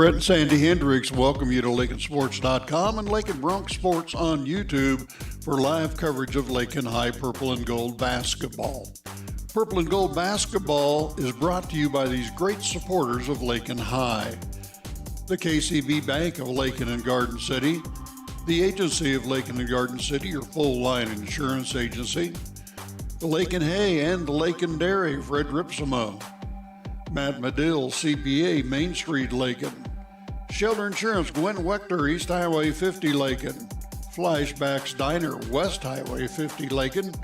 Brett and Sandy Hendricks welcome you to LakinSports.com and Lakin Bronx Sports on YouTube for live coverage of Lakin High Purple and Gold basketball. Purple and Gold basketball is brought to you by these great supporters of Lakin High. The KCB Bank of Lakin and Garden City, the agency of Lakin and Garden City, your full-line insurance agency, the Lakin Hay and the Lakin Dairy, Fred Ripsimo, Matt Medill, CPA, Main Street, Lakin, Shelter Insurance, Gwen Wechter, East Highway 50, Lakin, Flashbacks Diner, West Highway 50, Lakin,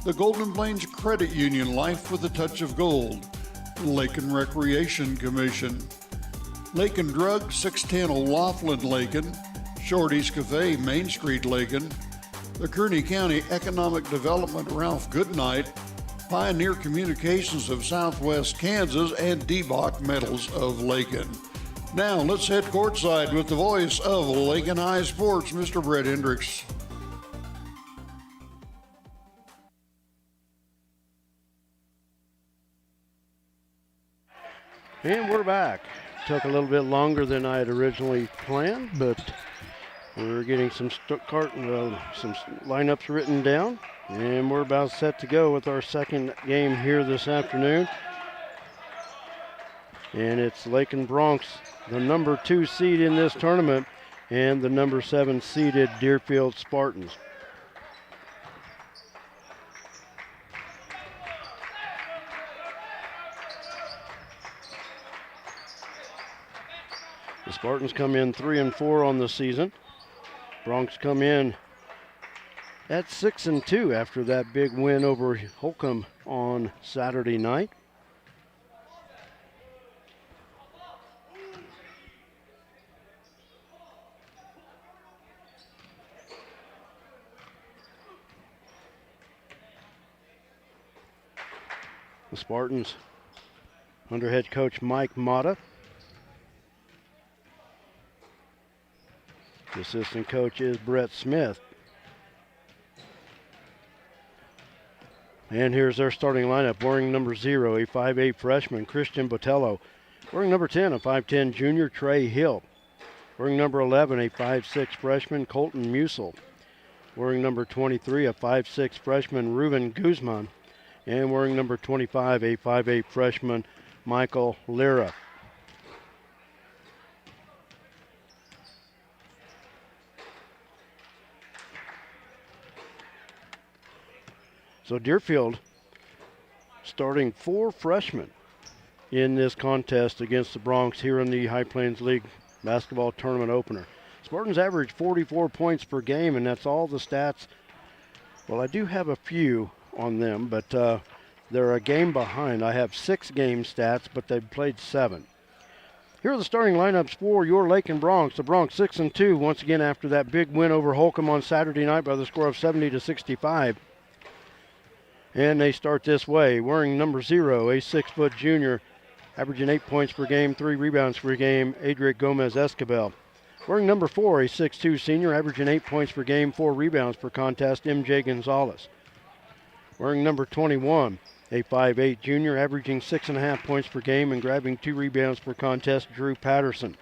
the Golden Plains Credit Union, Life with a Touch of Gold, the Lakin Recreation Commission, Lakin Drug, 610 O'Laughlin, Lakin, Shorty's Cafe, Main Street, Lakin, the Kearney County Economic Development, Ralph Goodnight, Pioneer Communications of Southwest Kansas, and DeBach Metals of Lakin. Now let's head courtside with the voice of Lakin High Sports, Mr. Brett Hendricks. And we're back. Took a little bit longer than I had originally planned, but we're getting some lineups written down, and we're about set to go with our second game here this afternoon. And it's Lakin Bronx, the number 2 seed in this tournament, and the number 7 seeded Deerfield Spartans. The Spartans come in 3-4 on the season. Bronx come in at 6-2 after that big win over Holcomb on Saturday night. The Spartans under head coach Mike Mata. The assistant coach is Brett Smith. And here's their starting lineup. Wearing number 0, a 5'8 freshman, Christian Botello. Wearing number 10, a 5'10 junior, Trey Hill. Wearing number 11, a 5'6 freshman, Colton Musel. Wearing number 23, a 5'6 freshman, Ruben Guzman. And wearing number 25, a 5'8 freshman, Michael Lira. So Deerfield starting 4 freshmen in this contest against the Bronx here in the High Plains League basketball tournament opener. Spartans average 44 points per game, and that's all the stats. Well, I do have a few on them, but they're a game behind. I have 6 game stats, but they've played 7. Here are the starting lineups for your Lakin Bronx. The Bronx 6-2 once again after that big win over Holcomb on Saturday night by the score of 70-65. And they start this way. Wearing number 0, a 6-foot junior, averaging 8 points per game, 3 rebounds per game, Adric Gomez-Escabel. Wearing number 4, a 6'2 senior, averaging 8 points per game, 4 rebounds per contest, MJ Gonzalez. Wearing number 21, a 5'8 junior, averaging 6.5 points per game and grabbing 2 rebounds per contest, Drew Patterson.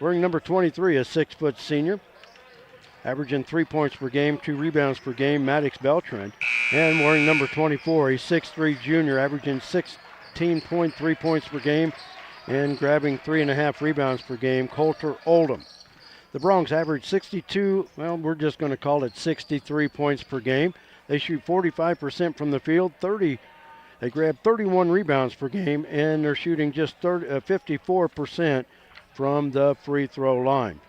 Wearing number 23, a 6-foot senior, averaging 3 points per game, 2 rebounds per game, Maddox Beltran. And wearing number 24, a 6'3 junior, averaging 16.3 points per game and grabbing 3.5 rebounds per game, Coulter Oldham. The Bronx average 62, well, we're just going to call it 63 points per game. They shoot 45% from the field, they grab 31 rebounds per game, and they're shooting just 54% from the free throw line.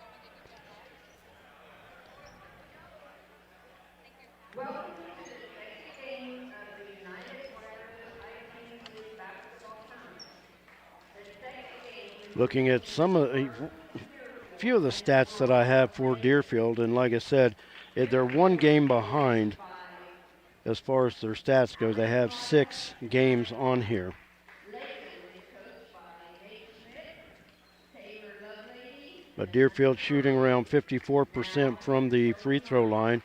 Looking at a few of the stats that I have for Deerfield, and like I said, they're 1 game behind as far as their stats go. They have 6 games on here. But Deerfield shooting around 54% from the free throw line.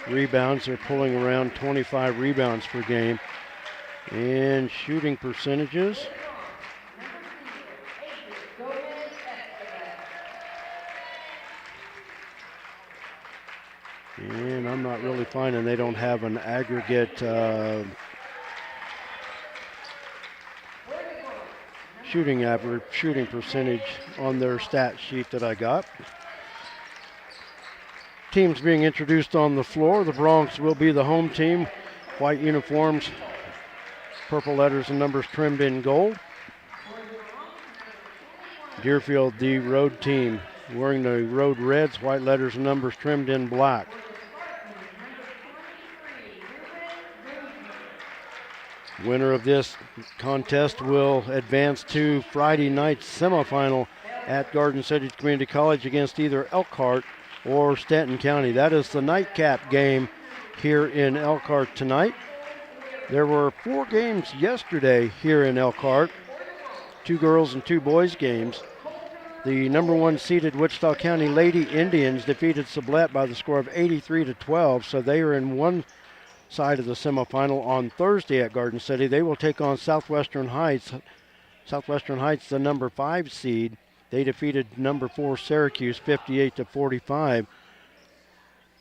Rebounds, they're pulling around 25 rebounds per game. And shooting percentages. And I'm not really finding they don't have an aggregate shooting percentage on their stat sheet that I got. Teams being introduced on the floor. The Bronx will be the home team. White uniforms, purple letters and numbers trimmed in gold. Deerfield, the road team, wearing the road reds, white letters and numbers trimmed in black. Winner of this contest will advance to Friday night's semifinal at Garden City Community College against either Elkhart or Stanton County. That is the nightcap game here in Elkhart tonight. There were 4 games yesterday here in Elkhart, 2 girls and 2 boys games. The number 1 seeded Wichita County Lady Indians defeated Sublette by the score of 83-12, so they are in one side of the semifinal. On Thursday at Garden City, they will take on Southwestern Heights. Southwestern Heights, the number 5 seed. They defeated number 4 Syracuse 58-45.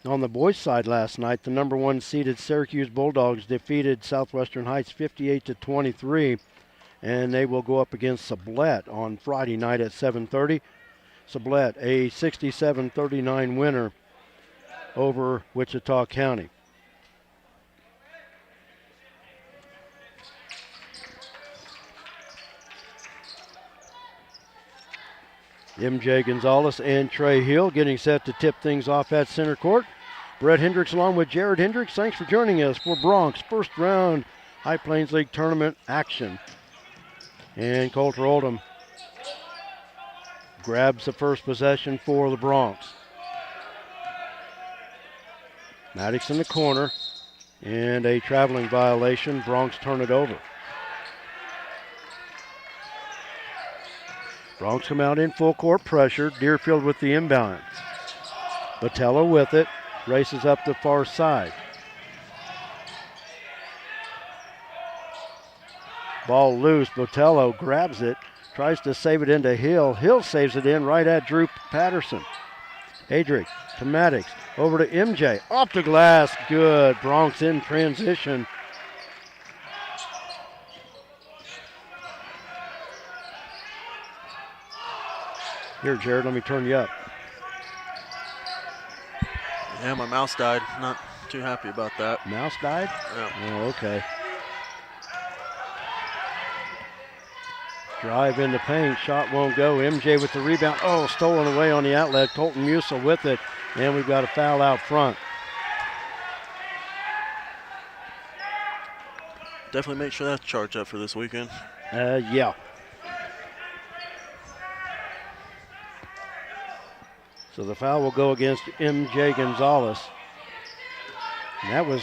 On the boys' side last night, the number 1 seeded Syracuse Bulldogs defeated Southwestern Heights 58-23, and they will go up against Sublette on Friday night at 7:30. Sublette, a 67-39 winner over Wichita County. MJ Gonzalez and Trey Hill getting set to tip things off at center court. Brett Hendricks along with Jared Hendricks. Thanks for joining us for Bronx first round High Plains League tournament action. And Coulter Oldham grabs the first possession for the Bronx. Maddox in the corner and a traveling violation. Bronx turn it over. Bronx come out in full court pressure. Deerfield with the inbound. Botello with it. Races up the far side. Ball loose. Botello grabs it. Tries to save it into Hill. Hill saves it in right at Drew Patterson. Adric to Maddox. Over to MJ. Off the glass. Good. Bronx in transition. Here, Jared, let me turn you up. Yeah, my mouse died. Not too happy about that. Mouse died? Yeah. Oh, okay. Drive in the paint. Shot won't go. MJ with the rebound. Oh, stolen away on the outlet. Colton Musil with it. And we've got a foul out front. Definitely make sure that's charged up for this weekend. Yeah. So the foul will go against MJ Gonzalez. And that was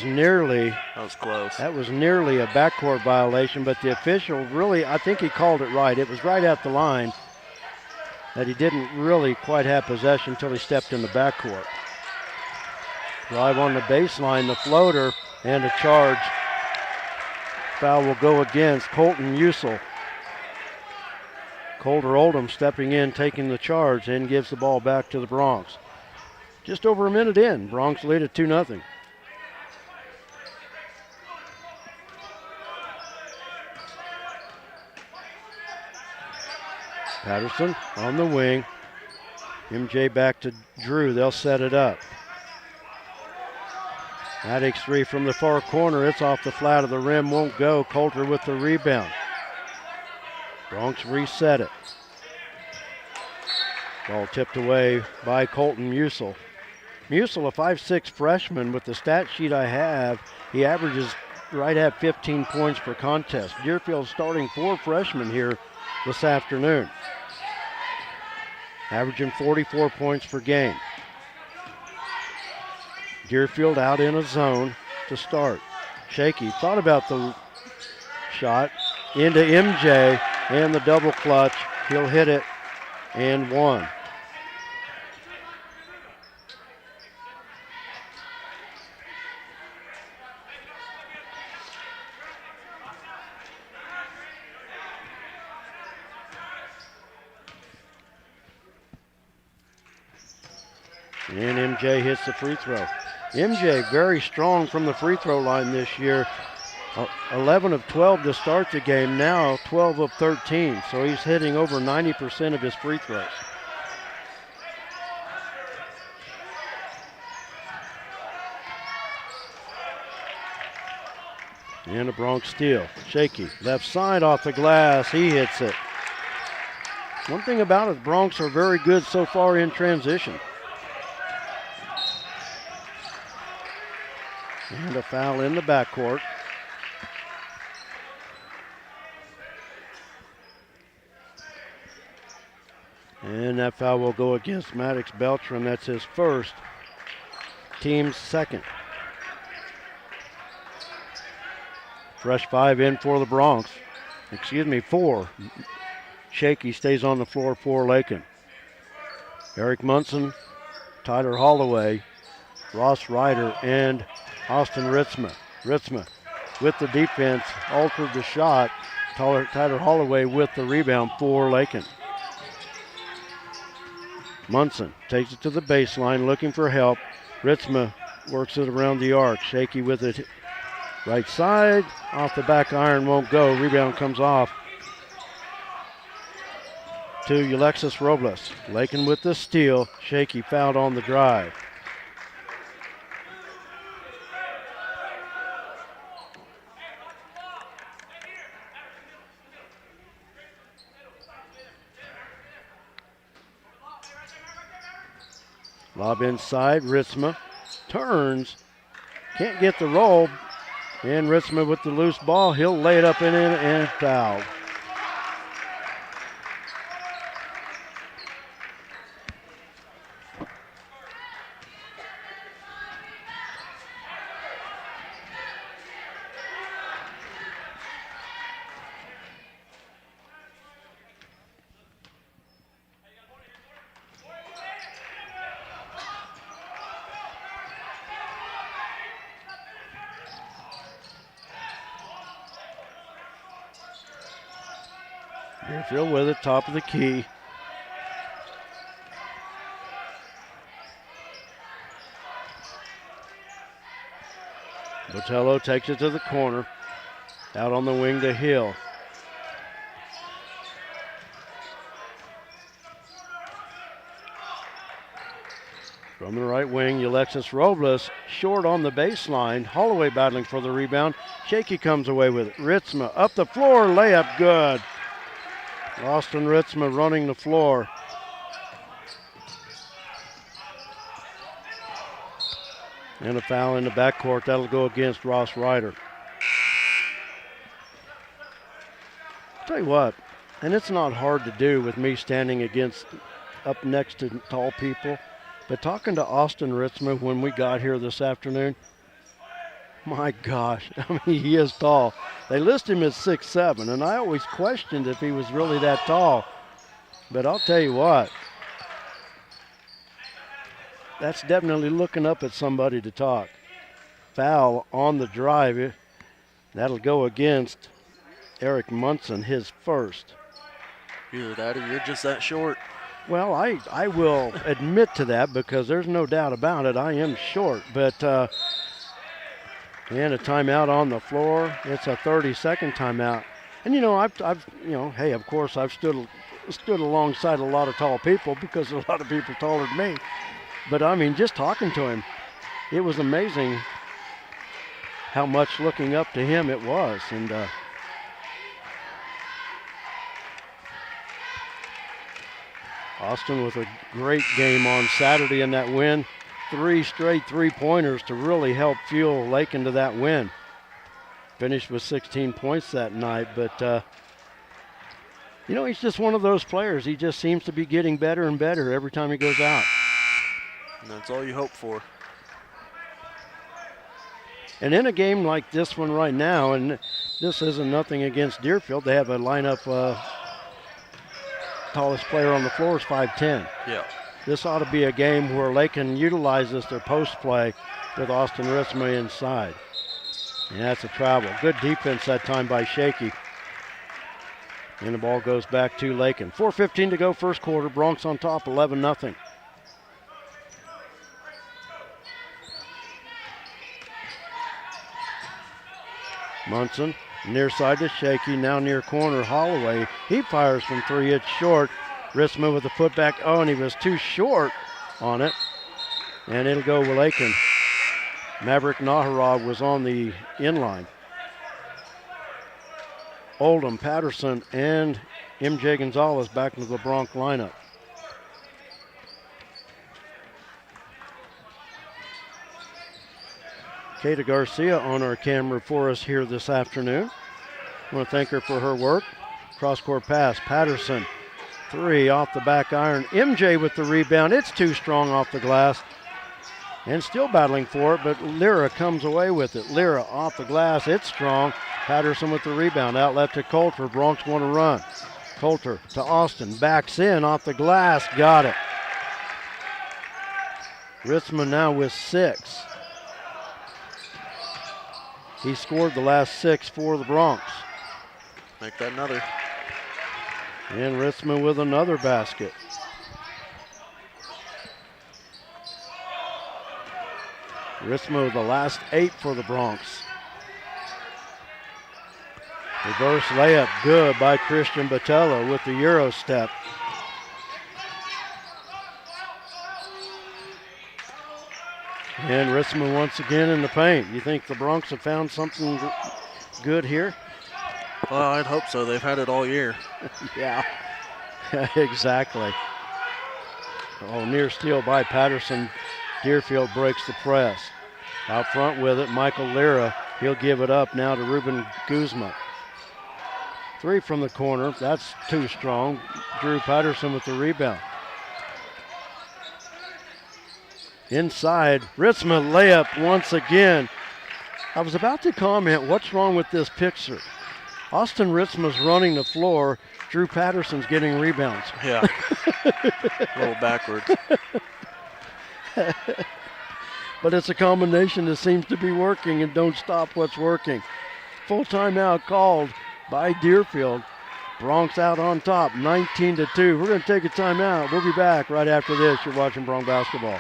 close. That was nearly a backcourt violation, but the official really, I think he called it right. It was right at the line that he didn't really quite have possession until he stepped in the backcourt. Drive on the baseline, the floater, and a charge. Foul will go against Colton Musil. Coulter Oldham stepping in, taking the charge, and gives the ball back to the Bronx. Just over a minute in, Bronx lead at 2-0. Patterson on the wing. MJ back to Drew. They'll set it up. Maddox 3 from the far corner. It's off the flat of the rim. Won't go. Coulter with the rebound. Bronx reset it. Ball tipped away by Colton Musil. Musil, a 5'6" freshman. With the stat sheet I have, he averages right at 15 points per contest. Deerfield starting 4 freshmen here this afternoon, averaging 44 points per game. Deerfield out in a zone to start. Shaky thought about the shot into MJ and the double clutch. He'll hit it and one. And MJ hits the free throw. MJ very strong from the free throw line this year. 11 of 12 to start the game, now 12 of 13. So he's hitting over 90% of his free throws. And a Bronx steal. Shaky. Left side off the glass. He hits it. One thing about it, Bronx are very good so far in transition. And a foul in the backcourt. And that foul will go against Maddox Beltran. That's his first, team's second. Fresh 5 in for the Bronx. Excuse me, 4. Shaky stays on the floor for Lakin. Eric Munson, Tyler Holloway, Ross Ryder, and Austin Ritzma. Ritzma with the defense, altered the shot. Tyler Holloway with the rebound for Lakin. Munson takes it to the baseline, looking for help. Ritzma works it around the arc. Shaky with it. Right side, off the back iron, won't go. Rebound comes off to Alexis Robles. Lakin with the steal. Shaky fouled on the drive. Lob inside, Ritzma turns, can't get the roll, and Ritzma with the loose ball, he'll lay it up and in and foul. Deerfield with it, top of the key. Botello takes it to the corner. Out on the wing to Hill. From the right wing, Alexis Robles short on the baseline. Holloway battling for the rebound. Shaky comes away with it. Ritzma up the floor, layup good. Austin Ritzma running the floor. And a foul in the backcourt. That'll go against Ross Ryder. Tell you what, and it's not hard to do with me standing up next to tall people, but talking to Austin Ritzma when we got here this afternoon, my gosh, I mean, he is tall. They list him as 6'7", and I always questioned if he was really that tall. But I'll tell you what, that's definitely looking up at somebody to talk. Foul on the drive. That'll go against Eric Munson, his first. Either that or you're just that short. Well, I will admit to that because there's no doubt about it. I am short, but and a timeout on the floor. It's a 30-second timeout. And I've hey, of course I've stood alongside a lot of tall people because there's a lot of people taller than me. But I mean, just talking to him, it was amazing how much looking up to him it was. And Austin with a great game on Saturday in that win. 3 straight three-pointers to really help fuel Lakin to that win. Finished with 16 points that night, but he's just one of those players. He just seems to be getting better and better every time he goes out. And that's all you hope for. And in a game like this one right now, and this isn't nothing against Deerfield, they have a lineup, tallest player on the floor is 5'10". Yeah. This ought to be a game where Lakin utilizes their post play with Austin Ritzma inside. And that's a travel. Good defense that time by Shaky. And the ball goes back to Lakin. 4:15 to go first quarter. Bronx on top, 11-0. Munson, near side to Shaky, now near corner, Holloway. He fires from 3, it's short. Ritzma with the putback, and he was too short on it. And it'll go with Lakin. Maverick Naharov was on the inline. Oldham, Patterson, and MJ Gonzalez back into the Bronx lineup. Kata Garcia on our camera for us here this afternoon. I want to thank her for her work. Cross-court pass, Patterson, 3 off the back iron. MJ with the rebound. It's too strong off the glass. And still battling for it, but Lyra comes away with it. Lyra off the glass, it's strong. Patterson with the rebound, outlet to Coulter. Bronx want to run. Coulter to Austin, backs in off the glass, got it. Ritzman now with 6. He scored the last 6 for the Bronx. Make that another. And Ritzman with another basket. Ritzman with the last 8 for the Bronx. Reverse layup, good by Christian Botello with the Euro step. And Ritzman once again in the paint. You think the Bronx have found something good here? Well, I'd hope so. They've had it all year. Yeah, exactly. Oh, near steal by Patterson. Deerfield breaks the press. Out front with it, Michael Lyra. He'll give it up now to Ruben Guzman. 3 from the corner. That's too strong. Drew Patterson with the rebound. Inside, Ritzman layup once again. I was about to comment, what's wrong with this picture? Austin Ritzman's running the floor. Drew Patterson's getting rebounds. Yeah, a little backwards. But it's a combination that seems to be working, and don't stop what's working. Full timeout called by Deerfield. Bronx out on top, 19-2. We're going to take a timeout. We'll be back right after this. You're watching Bronx basketball.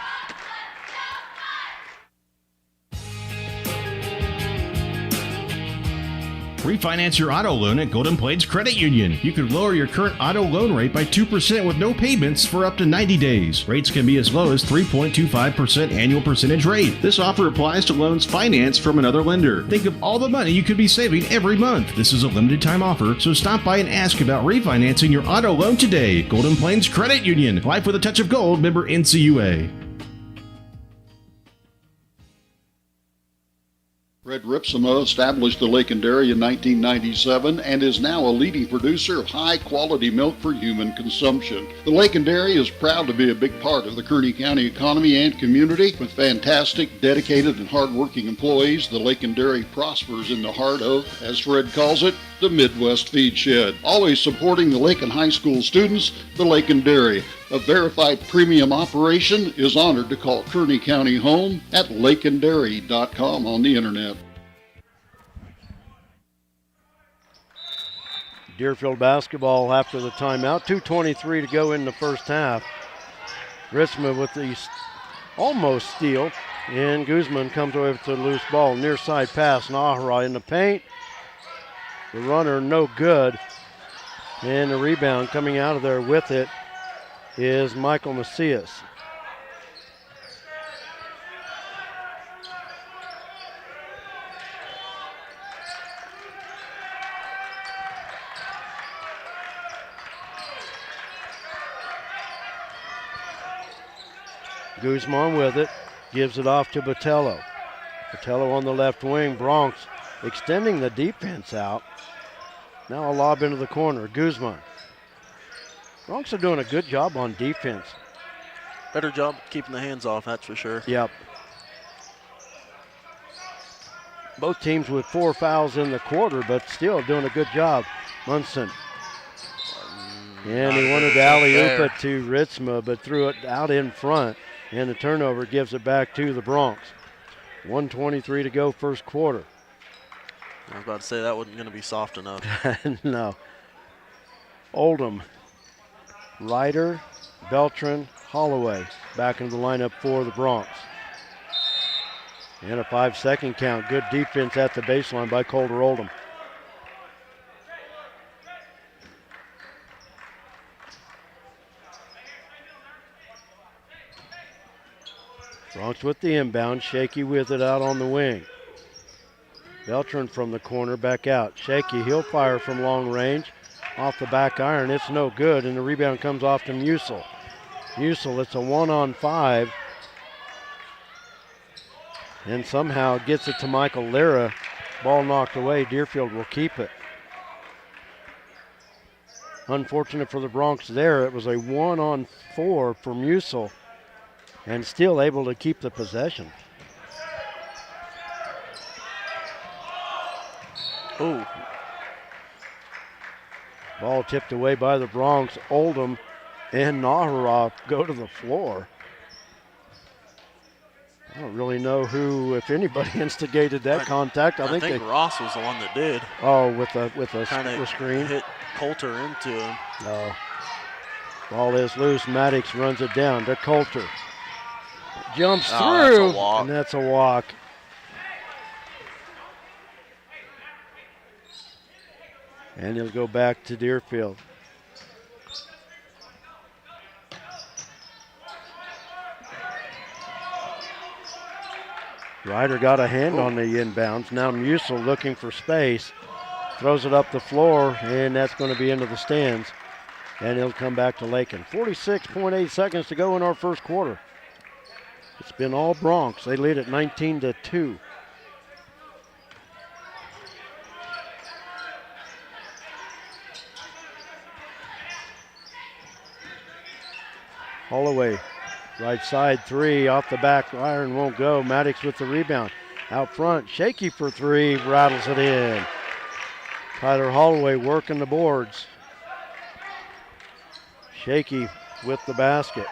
Refinance your auto loan at Golden Plains Credit Union. You could lower your current auto loan rate by 2% with no payments for up to 90 days. Rates can be as low as 3.25% annual percentage rate. This offer applies to loans financed from another lender. Think of all the money you could be saving every month. This is a limited time offer, so stop by and ask about refinancing your auto loan today. Golden Plains Credit Union. Life with a touch of gold. Member NCUA. Fred Ripsema established the Lakin Dairy in 1997 and is now a leading producer of high-quality milk for human consumption. The Lakin Dairy is proud to be a big part of the Kearney County economy and community. With fantastic, dedicated, and hard-working employees, the Lakin Dairy prospers in the heart of, as Fred calls it, the Midwest Feed Shed. Always supporting the Lakin High School students, the Lakin Dairy, a verified premium operation, is honored to call Kearney County home at lakindairy.com on the internet. Deerfield basketball after the timeout. 2:23 to go in the first half. Ritzman with the almost steal, and Guzman comes away with the loose ball. Near side pass, Nahara in the paint. The runner no good, and the rebound coming out of there with it is Michael Macias. Guzman with it, gives it off to Botello. Botello on the left wing, Bronx extending the defense out. Now a lob into the corner, Guzman. Bronx are doing a good job on defense. Better job keeping the hands off, that's for sure. Yep. Both teams with 4 fouls in the quarter, but still doing a good job. Munson. And he wanted to alley-oop it to Ritzma, but threw it out in front. And the turnover gives it back to the Bronx. 1:23 to go first quarter. I was about to say that wasn't going to be soft enough. No. Oldham, Ryder, Beltran, Holloway back into the lineup for the Bronx. And a 5-second count. Good defense at the baseline by Colter Oldham. Bronx with the inbound. Shaky with it out on the wing. Beltran from the corner back out. Shaky, he'll fire from long range. Off the back iron, it's no good, and the rebound comes off to Musil. Musil, it's a 1-on-5. And somehow gets it to Michael Lira. Ball knocked away. Deerfield will keep it. Unfortunate for the Bronx there. It was a 1-on-4 for Musil, and still able to keep the possession. Oh. Ball tipped away by the Bronx. Oldham and Naharov go to the floor. I don't really know who, if anybody, instigated that contact. I think Ross was the one that did. Oh, with a screen. Hit Coulter into him. No. Ball is loose. Maddox runs it down to Coulter. Jumps through, that's a walk. and that's a walk. And he'll go back to Deerfield. Ryder got a hand on the inbounds. Now Musil looking for space. Throws it up the floor, and that's going to be into the stands. And he'll come back to Lakin. 46.8 seconds to go in our first quarter. It's been all Bronx. They lead at 19-2. Holloway, right side three, off the back iron, won't go. Maddox with the rebound. Out front, Shaky for three, rattles it in. Tyler Holloway working the boards. Shaky with the basket.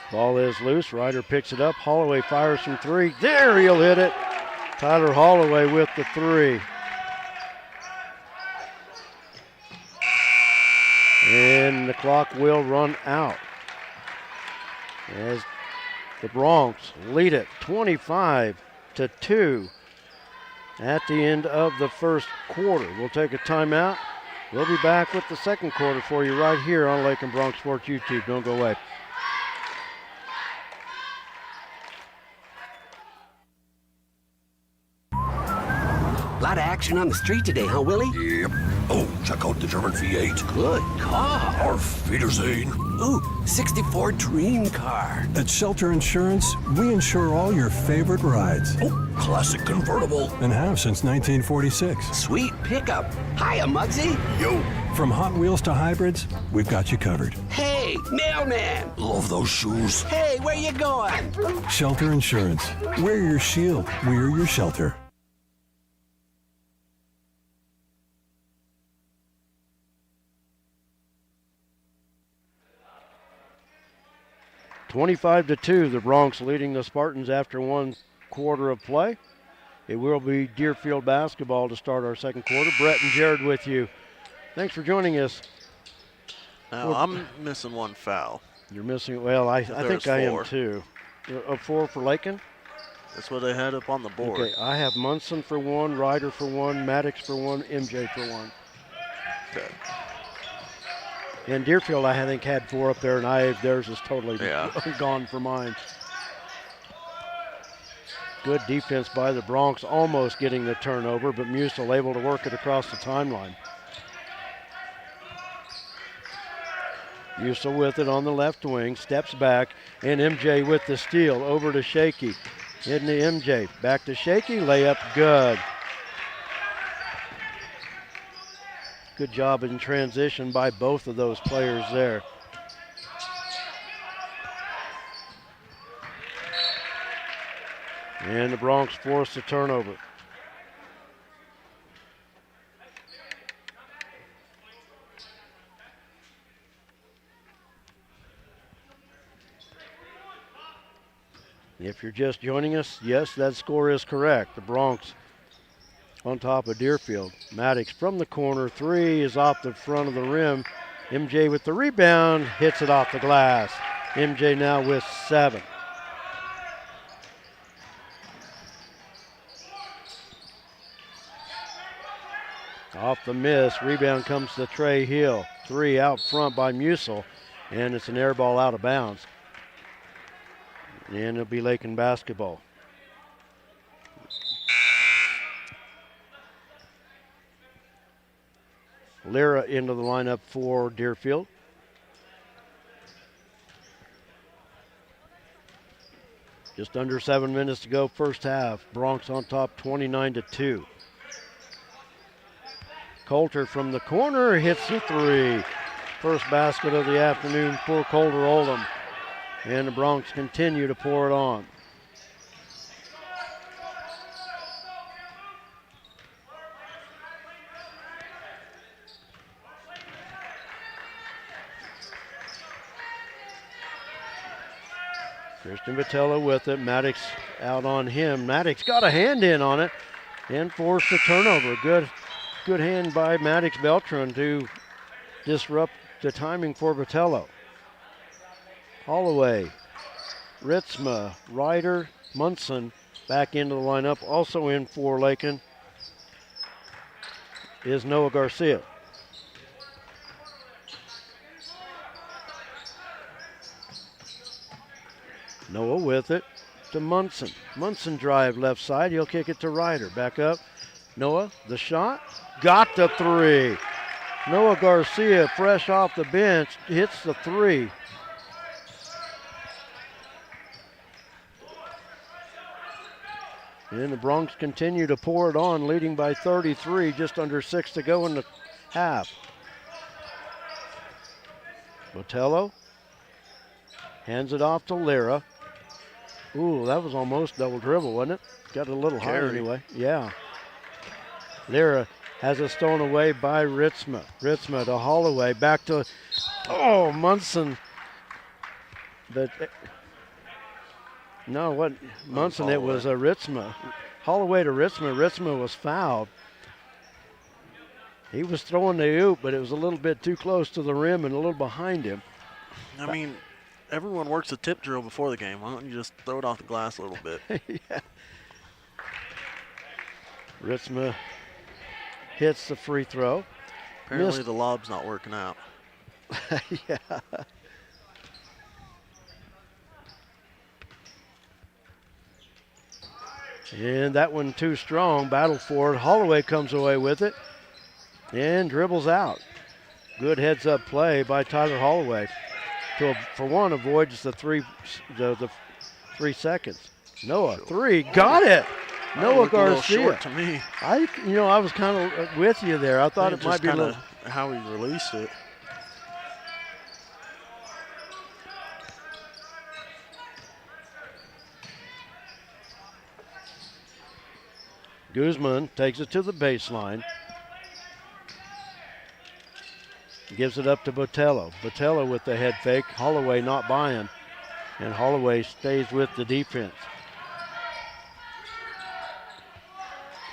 Ball is loose. Ryder picks it up. Holloway fires from three. There, he'll hit it. Tyler Holloway with the three. And the clock will run out as the Bronx lead it 25-2 at the end of the first quarter. We'll take a timeout. We'll be back with the second quarter for you right here on Lakin Bronx Sports YouTube. Don't go away. A lot of action on the street today, huh, Willie? Yep. Oh, check out the German V8. Good car. Auf Wiedersehen. Ooh, 64 dream car. At Shelter Insurance, we insure all your favorite rides. Oh, classic convertible. And have since 1946. Sweet pickup. Hiya, Muggsy. Yo. From Hot Wheels to hybrids, we've got you covered. Hey, mailman. Love those shoes. Hey, where you going? Shelter Insurance. We're your shield. We're your shelter. 25-2, the Bronx leading the Spartans after one quarter of play. It will be Deerfield basketball to start our second quarter. Brett and Jared with you. Thanks for joining us. Now, I'm missing one foul. You're missing, well, I think I am too. A 4 for Lakin? That's what they had up on the board. Okay, I have Munson for 1, Ryder for 1, Maddox for 1, MJ for 1. Okay. And Deerfield, I think, had 4 up there, and theirs is totally gone for mine. Good defense by the Bronx, almost getting the turnover, but Musil able to work it across the timeline. Musil with it on the left wing, steps back, and MJ with the steal over to Shaky. Hitting to MJ, back to Shaky, layup good. Good job in transition by both of those players there. And the Bronx forced a turnover. If you're just joining us, yes, that score is correct. The Bronx on top of Deerfield. Maddox from the corner, 3 is off the front of the rim. MJ with the rebound, hits it off the glass. MJ now with 7. Off the miss, rebound comes to Trey Hill. 3 out front by Musil, and it's an air ball out of bounds. And it'll be Lakin basketball. Lyra into the lineup for Deerfield. Just under 7 minutes to go, first half. Bronx on top 29-2. Coulter from the corner hits the 3. First basket of the afternoon for Coulter Oldham. And the Bronx continue to pour it on. Christian Vitello with it. Maddox out on him. Maddox got a hand in on it and forced a turnover. Good hand by Maddox Beltran to disrupt the timing for Vitello. Holloway, Ritzma, Ryder, Munson back into the lineup. Also in for Lakin is Noah Garcia. Noah with it to Munson. Munson drive left side. He'll kick it to Ryder. Back up. Noah, the shot. Got the 3. Noah Garcia, fresh off the bench, hits the 3. And the Bronx continue to pour it on, leading by 33, just under 6 to go in the half. Botello hands it off to Lyra. Ooh, that was almost double dribble, wasn't it? Got a little high anyway. Yeah. Lyra has it stolen away by Ritzma. Ritzma to Holloway. Back to, Munson. But, no, what? Munson, it was Ritzma. Holloway to Ritzma. Ritzma was fouled. He was throwing the oop, but it was a little bit too close to the rim and a little behind him. I mean, everyone works a tip drill before the game. Why don't you just throw it off the glass a little bit? Yeah. Ritzma hits the free throw. Apparently the lob's not working out. Yeah. And that one too strong. Battle for it. Holloway comes away with it and dribbles out. Good heads-up play by Tyler Holloway. For one, avoids the 3 seconds. Noah, 3, got it. Noah Garcia. Short to me. I was kind of with you there. I thought it might be a little. How he released it. Guzman takes it to the baseline. Gives it up to Botello. Botello with the head fake. Holloway not buying. And Holloway stays with the defense.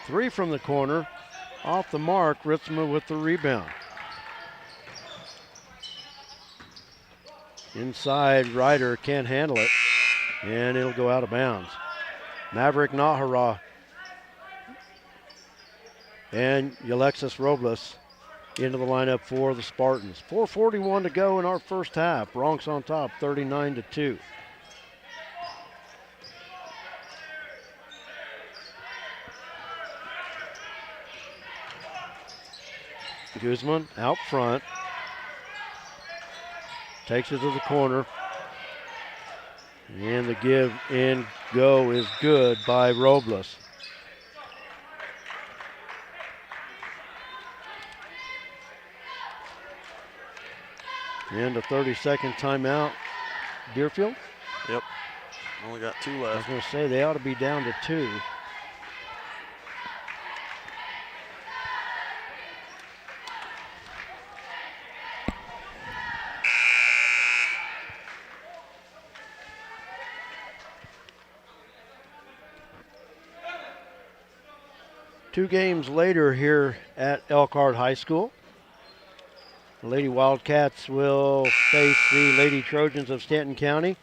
3 from the corner. Off the mark. Ritzma with the rebound. Inside, Ryder can't handle it. And it'll go out of bounds. Maverick Nahara and Alexis Robles into the lineup for the Spartans. 4:41 to go in our first half. Bronx on top, 39-2. Guzman out front. Takes it to the corner. And the give and go is good by Robles. And a 30-second timeout. Deerfield? Yep. Only got 2 I was left. going to say they ought to be down to 2. 2 games later here at Elkhart High School, the Lady Wildcats will face the Lady Trojans of Stanton County.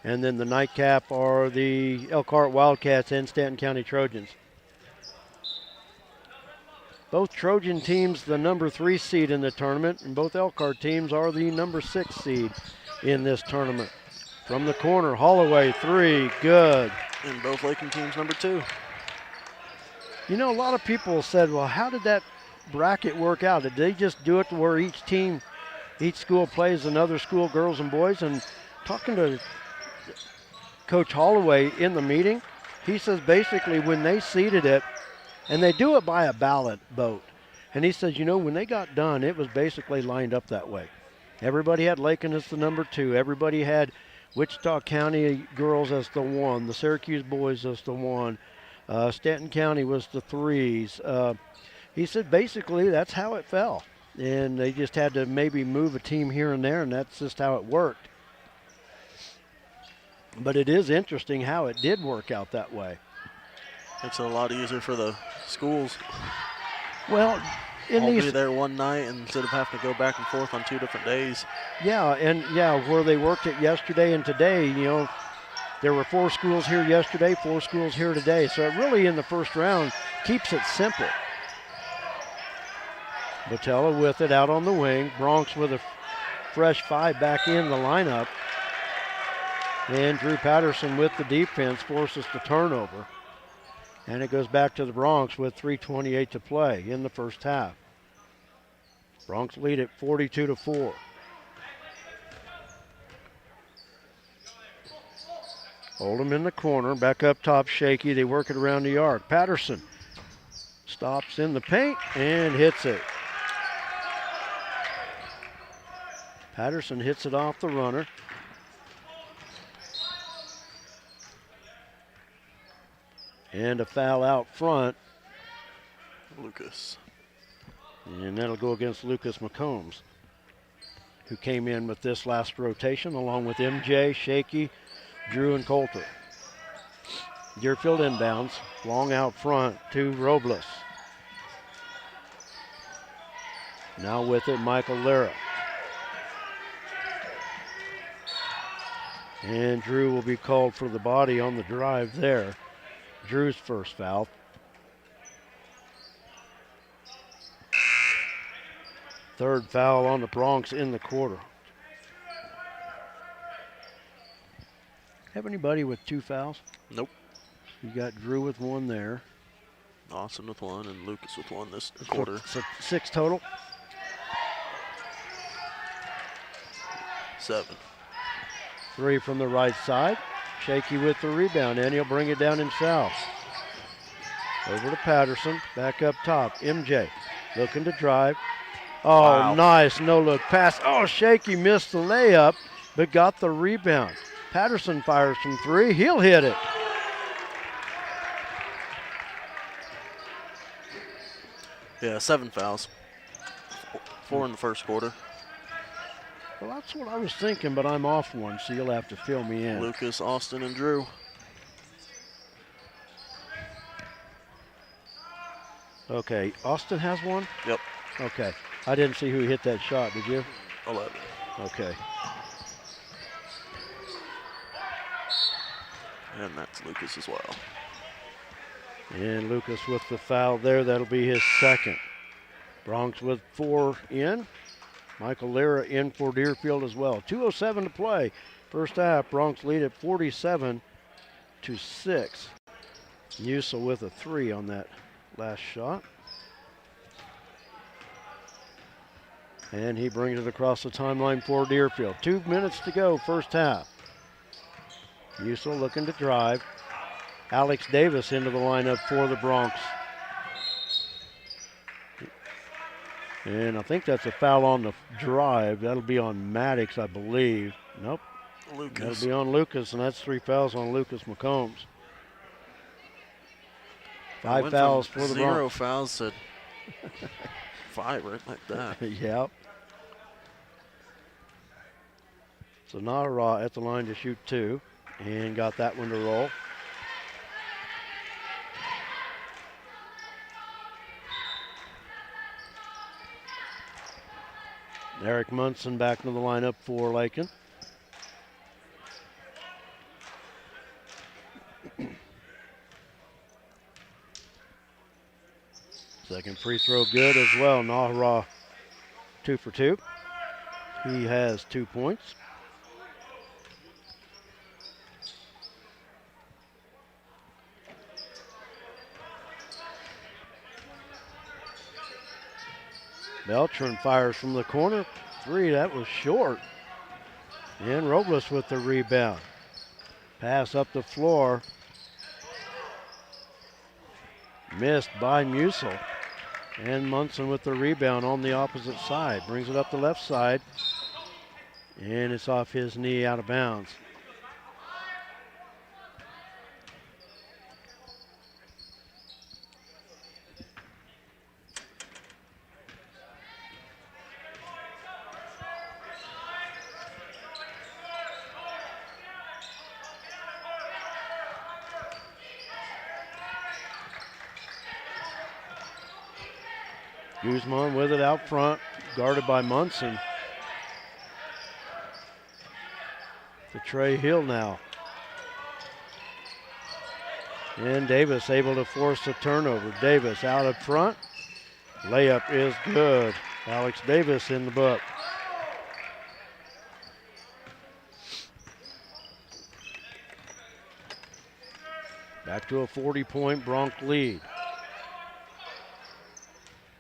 And then the nightcap are the Elkhart Wildcats and Stanton County Trojans. Both Trojan teams the number 3 seed in the tournament, and both Elkhart teams are the number 6 seed in this tournament. From the corner, Holloway, 3, good. And both Lakin teams number 2. You know, a lot of people said, well, how did that bracket work out? Did they just do it to where each school plays another school, girls and boys? And talking to Coach Holloway in the meeting, he says basically when they seeded it, and they do it by a ballot vote, and he says, you know, when they got done, it was basically lined up that way. Everybody had Lakin as the number 2. Everybody had Wichita County girls as the 1, the Syracuse boys as the 1, Stanton County was the 3s. He said basically that's how it fell, and they just had to maybe move a team here and there, and that's just how it worked. But it is interesting how it did work out that way. Makes it a lot easier for the schools. Well, I'll be there one night instead of having to go back and forth on 2 different days. Yeah, and where they worked it yesterday and today, you know, there were 4 schools here yesterday, 4 schools here today. So it really, in the first round, keeps it simple. Botella with it out on the wing. Bronx with a fresh 5 back in the lineup. And Drew Patterson with the defense forces the turnover. And it goes back to the Bronx with 3:28 to play in the first half. Bronx lead at 42-4. Oldham in the corner, back up top, Shaky. They work it around the arc. Patterson stops in the paint and hits it. Patterson hits it off the runner. And a foul out front. Lucas. And that'll go against Lucas McCombs, who came in with this last rotation along with MJ, Shaky, Drew, and Coulter. Deerfield inbounds, long out front to Robles. Now with it, Michael Lara. And Drew will be called for the body on the drive there. Drew's first foul. Third foul on the Bronx in the quarter. Have anybody with 2 fouls? Nope. You got Drew with 1 there. Austin with 1 and Lucas with 1 this quarter. So 6 total? 7. 3 from the right side. Shaky with the rebound, and he'll bring it down himself. Over to Patterson, back up top. MJ looking to drive. Oh, wow. Nice no-look pass. Oh, Shaky missed the layup, but got the rebound. Patterson fires from 3. He'll hit it. Yeah, 7 fouls. 4 in the first quarter. Well, that's what I was thinking, but I'm off 1, so you'll have to fill me in. Lucas, Austin, and Drew. Okay, Austin has 1? Yep. Okay. I didn't see who hit that shot, did you? 11. Okay. And that's Lucas as well. And Lucas with the foul there. That'll be his second. Bronx with 4 in. Michael Lara in for Deerfield as well. 2:07 to play. First half, Bronx lead at 47-6. Musa with a 3 on that last shot. And he brings it across the timeline for Deerfield. 2 minutes to go, first half. Musa looking to drive. Alex Davis into the lineup for the Bronx. And I think that's a foul on the drive. That'll be on Maddox, I believe. Nope. Lucas. That'll be on Lucas, and that's 3 fouls on Lucas McCombs. 5 fouls for the 0 Bronx. fouls to 5 right like that. Yep. So Nara at the line to shoot 2, and got that one to roll. Eric Munson back into the lineup for Lakin. Second free throw good as well. Nahara 2 for 2. He has 2 points. Beltran fires from the corner. 3, that was short. And Robles with the rebound. Pass up the floor. Missed by Musil. And Munson with the rebound on the opposite side. Brings it up the left side. And it's off his knee, out of bounds. Guzman with it out front, guarded by Munson. To Trey Hill now. And Davis able to force a turnover. Davis out up front. Layup is good. Alex Davis in the book. Back to a 40-point Bronc lead.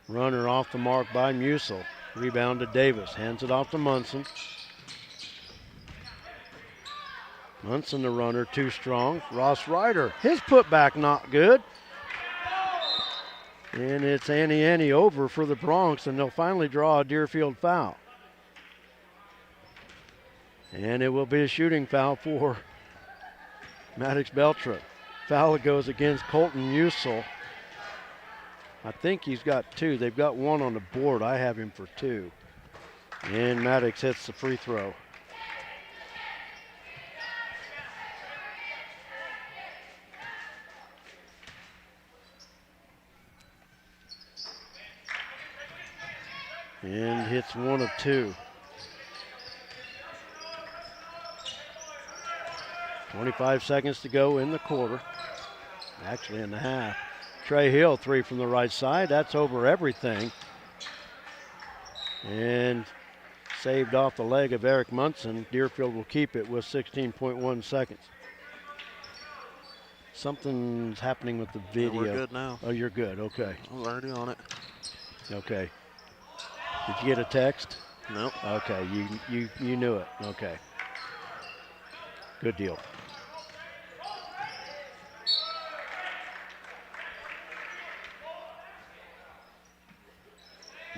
Runner off the mark by Musil. Rebound to Davis. Hands it off to Munson. Munson the runner, too strong. Ross Ryder, his putback not good. And it's Annie over for the Bronx, and they'll finally draw a Deerfield foul. And it will be a shooting foul for Maddox Beltra. Foul goes against Colton Musil. I think he's got 2. They've got 1 on the board. I have him for 2. And Maddox hits the free throw. And hits 1 of 2. 25 seconds to go in the quarter. Actually in the half. Trey Hill, 3 from the right side. That's over everything. And saved off the leg of Eric Munson. Deerfield will keep it with 16.1 seconds. Something's happening with the video. Yeah, we're good now. Oh, you're good. Okay. I'm already on it. Okay. Did you get a text? Nope. Okay. You knew it. Okay. Good deal.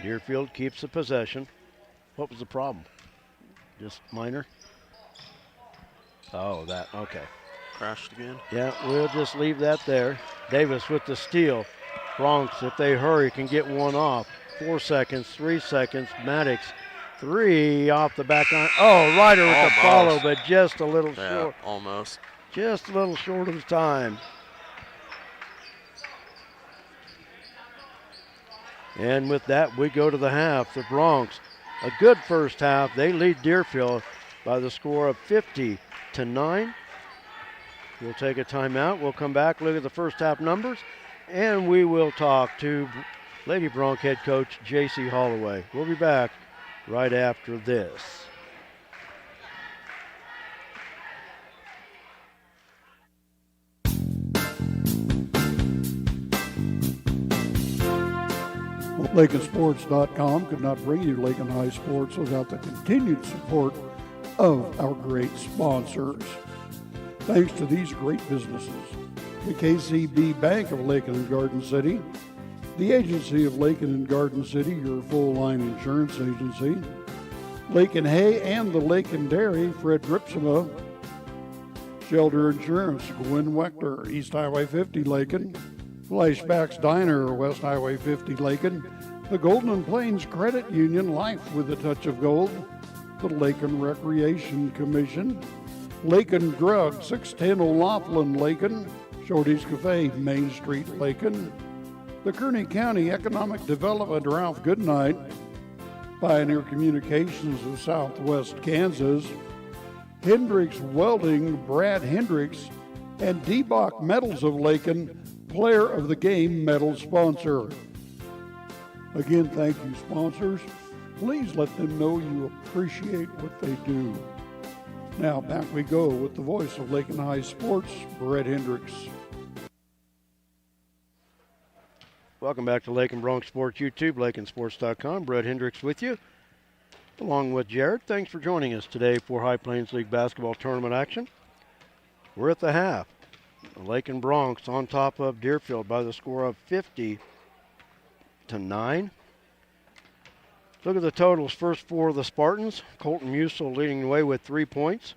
Deerfield keeps the possession. What was the problem? Just minor? Oh, that, okay. Crashed again. Yeah, we'll just leave that there. Davis with the steal. Bronx, if they hurry, can get 1 off. 4 seconds, 3 seconds. Maddox, 3 off the back line. Oh, Ryder with the follow, but just a little short. Almost. Just a little short of time. And with that, we go to the half. The Bronx, a good first half. They lead Deerfield by the score of 50-9. We'll take a timeout. We'll come back, look at the first half numbers, and we will talk to Lady Bronx head coach J.C. Holloway. We'll be back right after this. LakinSports.com could not bring you Lakin High Sports without the continued support of our great sponsors. Thanks to these great businesses: the KCB Bank of Lakin and Garden City, the Agency of Lakin and Garden City, your full-line insurance agency, Lakin Hay and the Lakin Dairy, Fred Ripsema, Shelter Insurance, Gwen Wechter, East Highway 50 Lakin, Flashbacks Diner, West Highway 50 Lakin, the Golden Plains Credit Union, Life with a Touch of Gold, the Lakin Recreation Commission, Lakin Drug, 610 O'Laughlin Lakin, Shorty's Cafe, Main Street Lakin, the Kearney County Economic Development, Ralph Goodnight, Pioneer Communications of Southwest Kansas, Hendricks Welding, Brad Hendricks, and D-Bach Metals of Lakin, Player of the Game medal sponsor. Again, thank you, sponsors. Please let them know you appreciate what they do. Now, back we go with the voice of Lakin High Sports, Brad Hendricks. Welcome back to Lakin Bronx Sports YouTube, LakinSports.com. Brett Hendricks with you, along with Jared. Thanks for joining us today for High Plains League basketball tournament action. We're at the half. The Lakin Bronx on top of Deerfield by the score of 50-9. Look at the totals. First for the Spartans. Colton Musil leading the way with 3 points.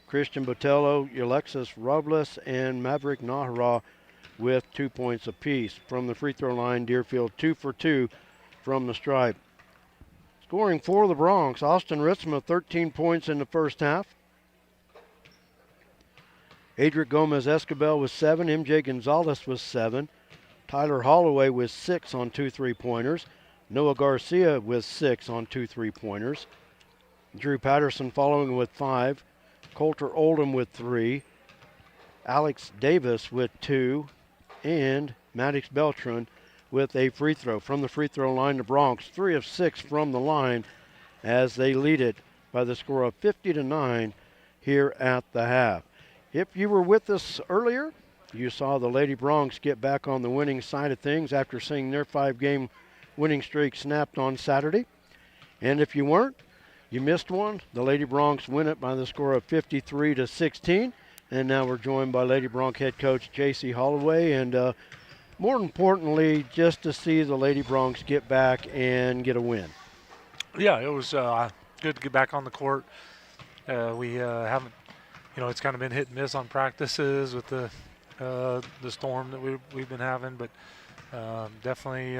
Christian Botello, Alexis Robles, and Maverick Nahara with 2 points apiece. From the free throw line, Deerfield 2 for 2 from the stripe. Scoring for the Bronx, Austin Ritzma, 13 points in the first half. Adric Gomez Escobel with 7, MJ Gonzalez with 7, Tyler Holloway with 6 on 2 3-pointers, Noah Garcia with 6 on 2 3-pointers, Drew Patterson following with 5, Coulter Oldham with 3, Alex Davis with 2, and Maddox Beltran with a free throw. From the free throw line, the Bronx 3 of 6 from the line as they lead it by the score of 50-9 here at the half. If you were with us earlier, you saw the Lady Bronx get back on the winning side of things after seeing their 5-game winning streak snapped on Saturday. And if you weren't, you missed one. The Lady Bronx win it by the score of 53-16. And now we're joined by Lady Bronx head coach J.C. Holloway. And more importantly, just to see the Lady Bronx get back and get a win. Yeah, it was good to get back on the court. We haven't, it's kind of been hit and miss on practices with the storm that we've been having, but definitely,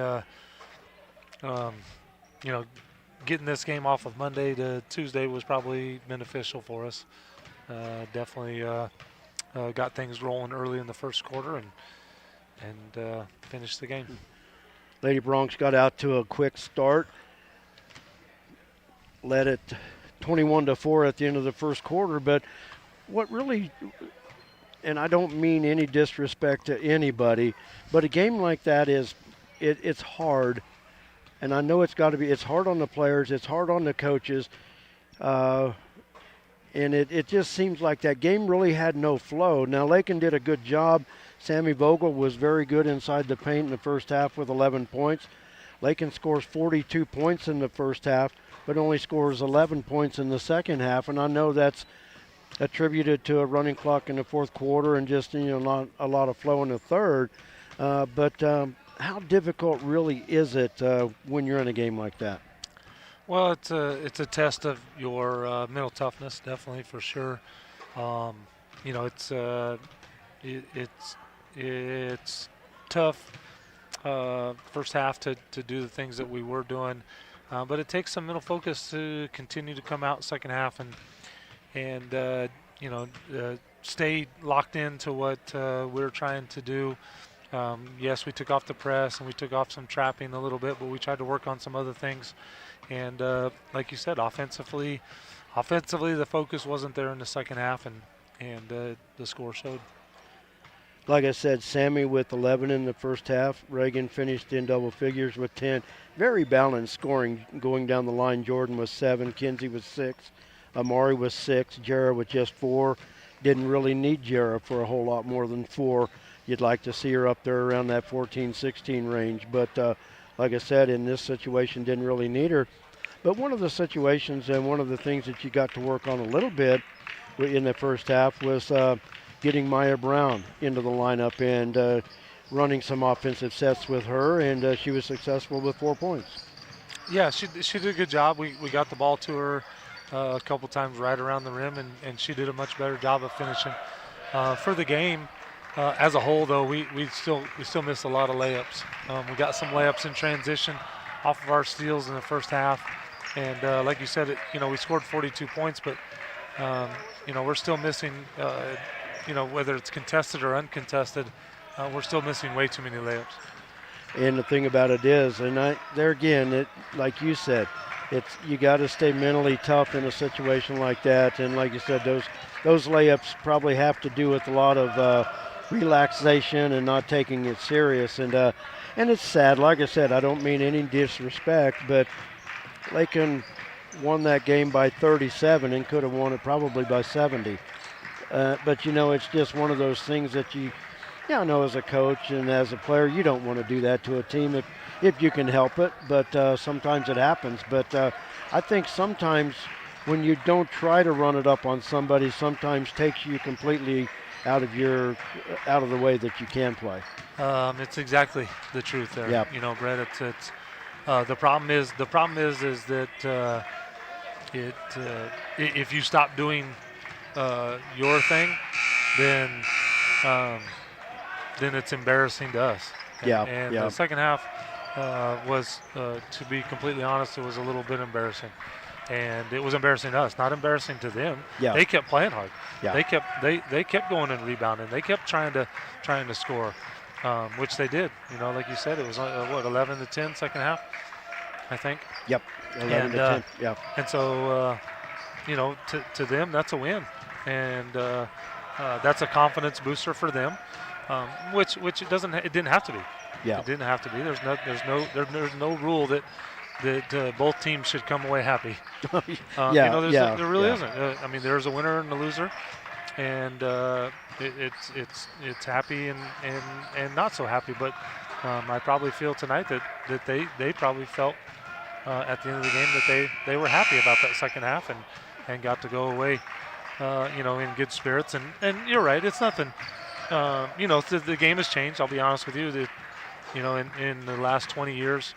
getting this game off of Monday to Tuesday was probably beneficial for us. Definitely got things rolling early in the first quarter and finished the game. Lady Bronx got out to a quick start, led it 21-4 at the end of the first quarter, but what really, and I don't mean any disrespect to anybody, but a game like that it's hard, and I know it's hard on the players, it's hard on the coaches, and it just seems like that game really had no flow. Now, Lakin did a good job. Sammy Vogel was very good inside the paint in the first half with 11 points. Lakin scores 42 points in the first half, but only scores 11 points in the second half, and I know that's attributed to a running clock in the fourth quarter and just not a lot of flow in the third. But how difficult really is it when you're in a game like that? Well, it's a test of your mental toughness, definitely, for sure. It's tough first half to do the things that we were doing, but it takes some mental focus to continue to come out second half and stay locked into what we're trying to do. Yes, we took off the press and we took off some trapping a little bit, but we tried to work on some other things. And like you said, offensively, the focus wasn't there in the second half, and the score showed. Like I said, Sammy with 11 in the first half. Reagan finished in double figures with 10. Very balanced scoring going down the line. Jordan was 7, Kinsey was 6, Amari was 6, Jara with just 4. Didn't really need Jara for a whole lot more than 4. You'd like to see her up there around that 14-16 range. But like I said, in this situation, didn't really need her. But one of the situations and one of the things that you got to work on a little bit in the first half was getting Maya Brown into the lineup and running some offensive sets with her, and she was successful with 4 points. Yeah, she did a good job. We got the ball to her a couple times right around the rim, and she did a much better job of finishing. For the game as a whole, though, we still missed a lot of layups. We got some layups in transition off of our steals in the first half, and like you said, we scored 42 points, but we're still missing. Whether it's contested or uncontested, we're still missing way too many layups. And the thing about it is, and there again, like you said, you got to stay mentally tough in a situation like that. And like you said, those layups probably have to do with a lot of relaxation and not taking it serious. And it's sad. Like I said, I don't mean any disrespect, but Lakin won that game by 37 and could have won it probably by 70. But it's just one of those things that I know as a coach and as a player, you don't want to do that to a team if you can help it. But sometimes it happens. But I think sometimes when you don't try to run it up on somebody, sometimes takes you completely out of the way that you can play. It's exactly the truth there. Yep. Brett. It's the problem is that if you stop doing your thing, then it's embarrassing to us. And the second half was, to be completely honest, it was a little bit embarrassing. And it was embarrassing to us, not embarrassing to them. Yeah. They kept playing hard. Yeah. They kept going and rebounding. They kept trying to score, which they did. Like you said, it was 11-10 second half, I think. Yep. 11-10. Yeah. And so, to them, that's a win, and that's a confidence booster for them, which it didn't have to be. Yeah. It didn't have to be. There's no rule that both teams should come away happy. There really isn't. There's a winner and a loser, and it's happy and not so happy. But I probably feel tonight that they probably felt at the end of the game that they were happy about that second half and got to go away, in good spirits. And you're right, it's nothing. The game has changed. I'll be honest with you. That in the last 20 years.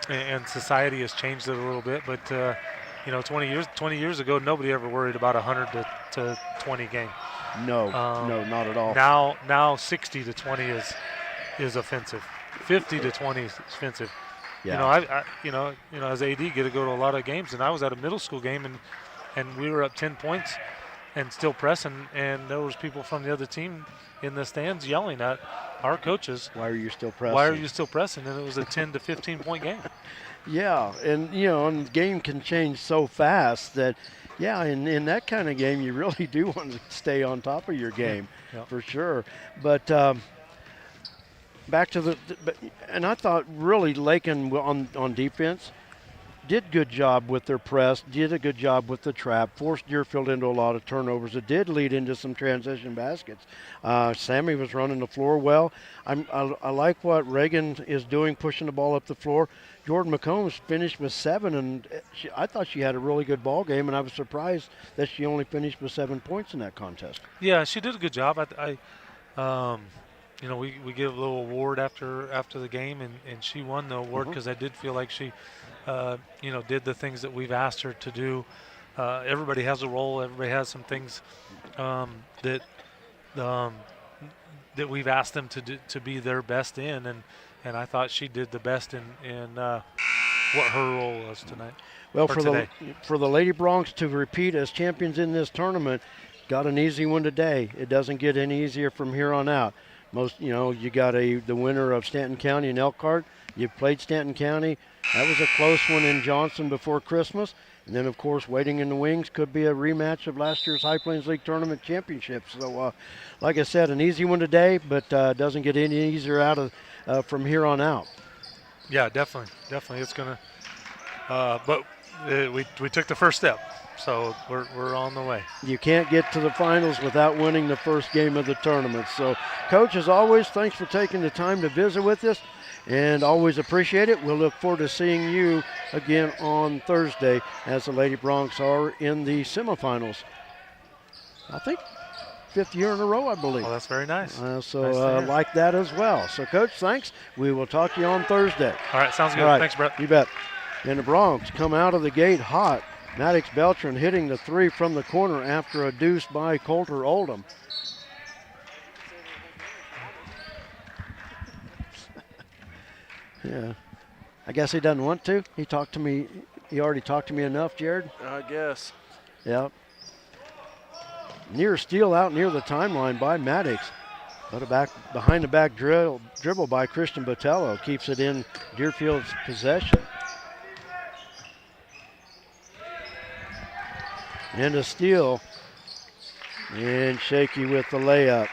And society has changed it a little bit, but 20 years ago, nobody ever worried about 100 to 20 game. No, not at all. Now 60 to 20 is offensive. 50 to 20 is offensive. Yeah. I as AD get to go to a lot of games, and I was at a middle school game, and we were up 10 points and still pressing, and there was people from the other team in the stands yelling at our coaches. Why are you still pressing? Why are you still pressing? And it was a 10 to 15 point game. Yeah, and and the game can change so fast that, in that kind of game, you really do want to stay on top of your game, for sure. But back to and I thought really Lakin on defense did good job with their press, did a good job with the trap, forced Deerfield into a lot of turnovers. It did lead into some transition baskets. Sammy was running the floor well. I like what Reagan is doing, pushing the ball up the floor. Jordan McCombs finished with 7, and I thought she had a really good ball game, and I was surprised that she only finished with 7 points in that contest. Yeah, she did a good job. We give a little award after the game, and she won the award because I did feel like she did the things that we've asked her to do. Everybody has a role. Everybody has some things that we've asked them to be their best in, and I thought she did the best in what her role was tonight. Well, for the Lady Broncs to repeat as champions in this tournament, got an easy one today. It doesn't get any easier from here on out. You got the winner of Stanton County and Elkhart. You played Stanton County. That was a close one in Johnson before Christmas. And then, of course, waiting in the wings could be a rematch of last year's High Plains League Tournament Championship. So, like I said, an easy one today, but doesn't get any easier out of from here on out. Yeah, definitely. It's going to but we took the first step. So we're on the way. You can't get to the finals without winning the first game of the tournament. So, Coach, as always, thanks for taking the time to visit with us, and always appreciate it. We'll look forward to seeing you again on Thursday as the Lady Broncs are in the semifinals. I think 5th year in a row, I believe. Oh, that's very nice. Like that as well. So, Coach, thanks. We will talk to you on Thursday. All right, sounds good. All right. Thanks, Brett. You bet. And the Broncs come out of the gate hot. Maddox Beltran hitting the 3 from the corner after a deuce by Coulter Oldham. Yeah, I guess he doesn't want to. He already talked to me enough, Jared. I guess. Yeah. Near steal out near the timeline by Maddox. But behind the back dribble by Christian Botello keeps it in Deerfield's possession. And a steal. And Shaky with the layup.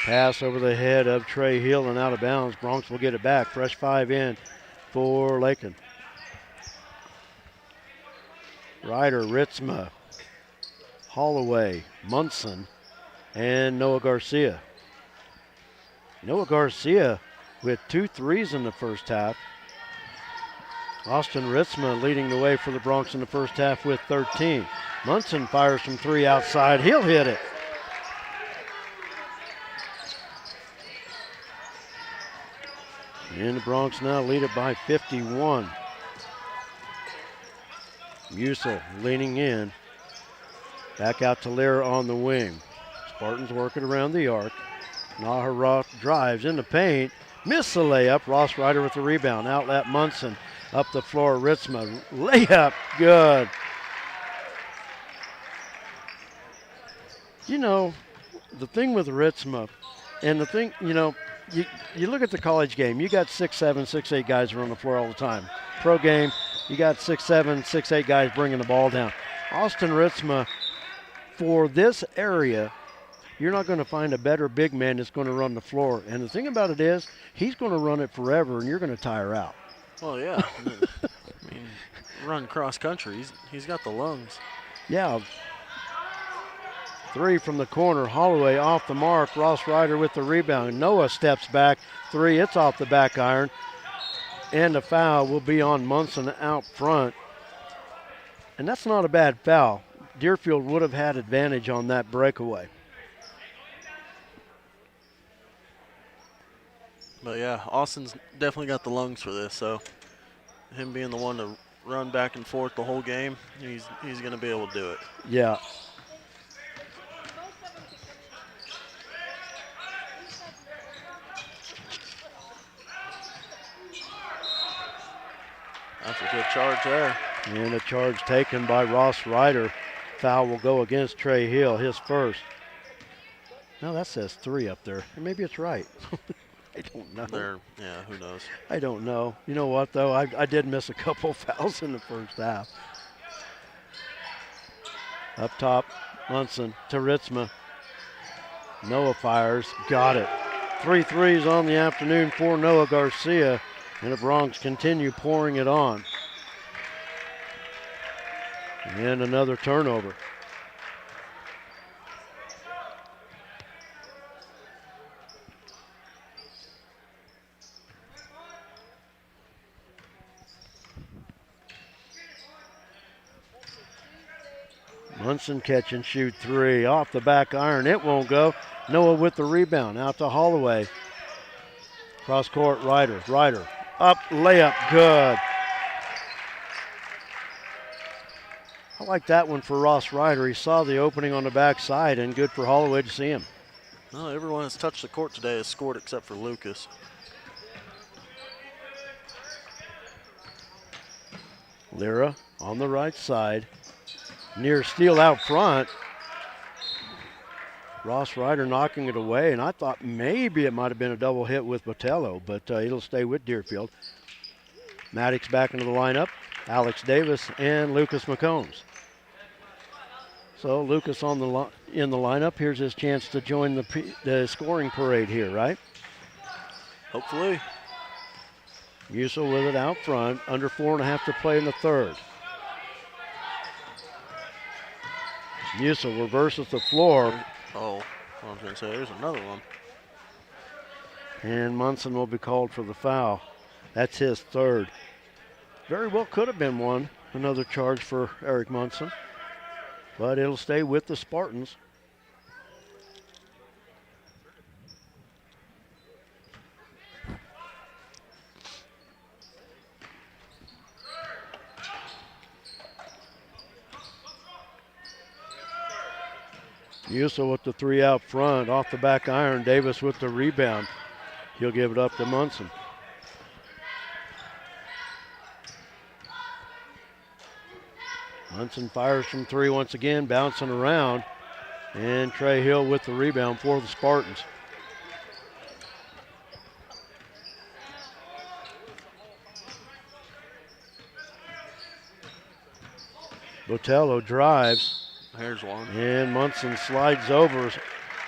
Pass over the head of Trey Hill and out of bounds. Bronx will get it back. Fresh 5 in for Lakin. Ryder, Ritzma, Holloway, Munson, and Noah Garcia. Noah Garcia with 2 threes in the first half. Austin Ritzma leading the way for the Bronx in the first half with 13. Munson fires from 3 outside. He'll hit it. And the Bronx now lead it by 51. Musil leaning in. Back out to Lear on the wing. Spartans working around the arc. Nahara drives in the paint. Missed the layup. Ross Ryder with the rebound. Outlet Munson. Up the floor. Ritzma. Layup. Good. You know, the thing with Ritzma, and the thing, you know, you look at the college game, you got 6'7", 6'8" guys who are on the floor all the time. Pro game, you got 6'7", 6'8" guys bringing the ball down. Austin Ritzma, for this area, you're not going to find a better big man that's going to run the floor. And the thing about it is, he's going to run it forever, and you're going to tire out. Well, yeah. I mean, run cross country. He's got the lungs. Yeah. 3 from the corner. Holloway off the mark. Ross Ryder with the rebound. Noah steps back. 3. It's off the back iron. And the foul will be on Munson out front. And that's not a bad foul. Deerfield would have had advantage on that breakaway. But yeah, Austin's definitely got the lungs for this. So him being the one to run back and forth the whole game, he's going to be able to do it. Yeah. That's a good charge there. And a charge taken by Ross Ryder. Foul will go against Trey Hill, his first. No, that says 3 up there. Maybe it's right. I don't know. Yeah, who knows? I don't know. You know what, though? I did miss a couple fouls in the first half. Up top, Munson to Ritzma. Noah fires. Got it. 3 threes on the afternoon for Noah Garcia. And the Bronx continue pouring it on. And another turnover. Munson catch and shoot 3 off the back iron. It won't go. Noah with the rebound. Out to Holloway. Cross court, Ryder. Ryder up, layup, good. I like that one for Ross Ryder. He saw the opening on the backside, and good for Holloway to see him. Well, everyone that's touched the court today has scored except for Lucas. Lyra on the right side. Near steal out front. Ross Ryder knocking it away, and I thought maybe it might have been a double hit with Botello, but it'll stay with Deerfield. Maddox back into the lineup. Alex Davis and Lucas McCombs. So Lucas in the lineup. Here's his chance to join the scoring parade here, right? Hopefully. Musil with it out front. Under 4.5 to play in the third. Musil reverses the floor. Oh, I was going to say, there's another one. And Munson will be called for the foul. That's his third. Very well could have been one. Another charge for Eric Munson. But it'll stay with the Spartans. Musil with the 3 out front, off the back iron. Davis with the rebound. He'll give it up to Munson. Munson fires from three once again, bouncing around. And Trey Hill with the rebound for the Spartans. Botello drives. Here's one. And Munson slides over,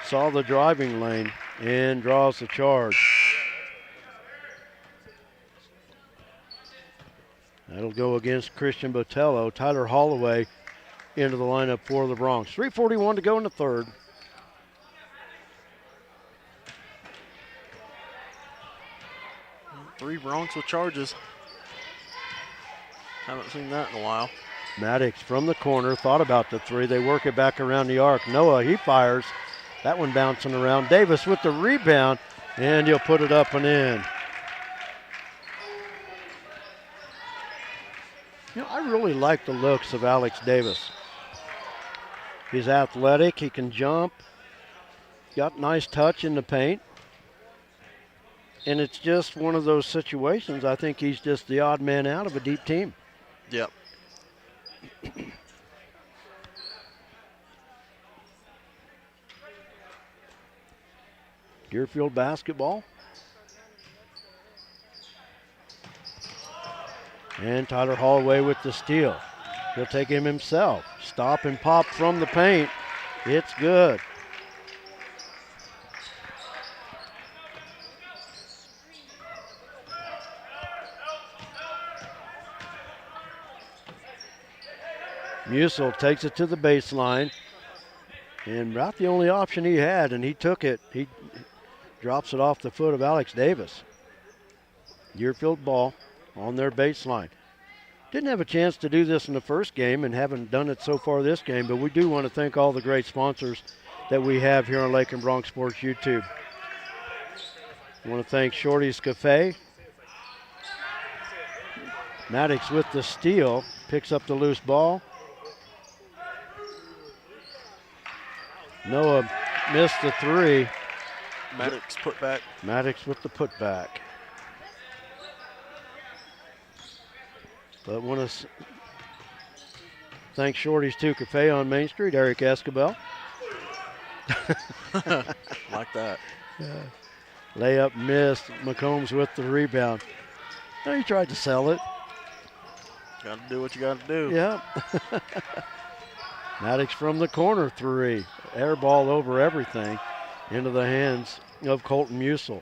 saw the driving lane, and draws the charge. That'll go against Christian Botello. Tyler Holloway into the lineup for the Bronx. 3:41 to go in the third. Three Bronx with charges. Haven't seen that in a while. Maddox from the corner, thought about the three. They work it back around the arc. Noah, he fires. That one bouncing around. Davis with the rebound, and he'll put it up and in. You know, I really like the looks of Alex Davis. He's athletic, he can jump, got nice touch in the paint. And it's just one of those situations, I think he's just the odd man out of a deep team. Yep. Deerfield basketball. And Tyler Holloway with the steal. He'll take him himself. Stop and pop from the paint. It's good. Musil takes it to the baseline. And about the only option he had, and he took it. He drops it off the foot of Alex Davis. Deerfield ball on their baseline. Didn't have a chance to do this in the first game and haven't done it so far this game, but we do want to thank all the great sponsors that we have here on Lakin Bronx Sports YouTube. I want to thank Shorty's Cafe. Maddox with the steal, picks up the loose ball. Noah missed the three. Maddox put back. Maddox with the putback. But want to thank Shorty's 2 Cafe on Main Street, Eric Escabel. Like that. Yeah. Layup missed. McCombs with the rebound. No, he tried to sell it. Got to do what you got to do. Yeah. Maddox from the corner three. Air ball over everything into the hands of Colton Musil.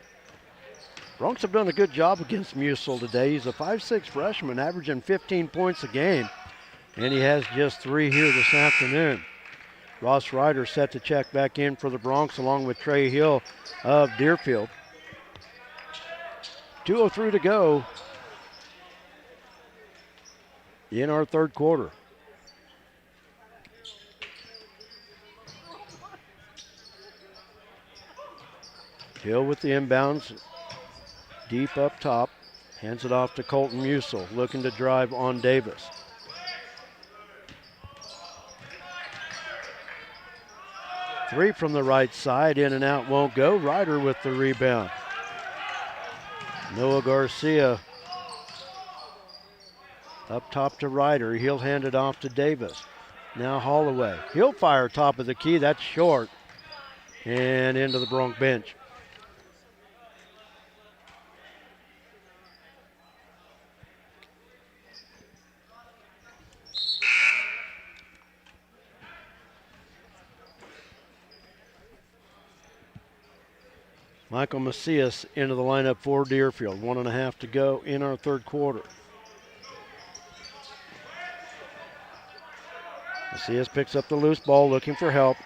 Bronx have done a good job against Musil today. He's a 5'6" freshman, averaging 15 points a game, and he has just 3 here this afternoon. Ross Ryder set to check back in for the Bronx along with Trey Hill of Deerfield. 2:03 to go in our third quarter. Hill with the inbounds, deep up top, hands it off to Colton Musil, looking to drive on Davis. Three from the right side, in and out, won't go. Ryder with the rebound. Noah Garcia up top to Ryder. He'll hand it off to Davis. Now Holloway. He'll fire top of the key. That's short. And into the Bronx bench. Michael Macias into the lineup for Deerfield. 1.5 to go in our third quarter. Macias picks up the loose ball, looking for help.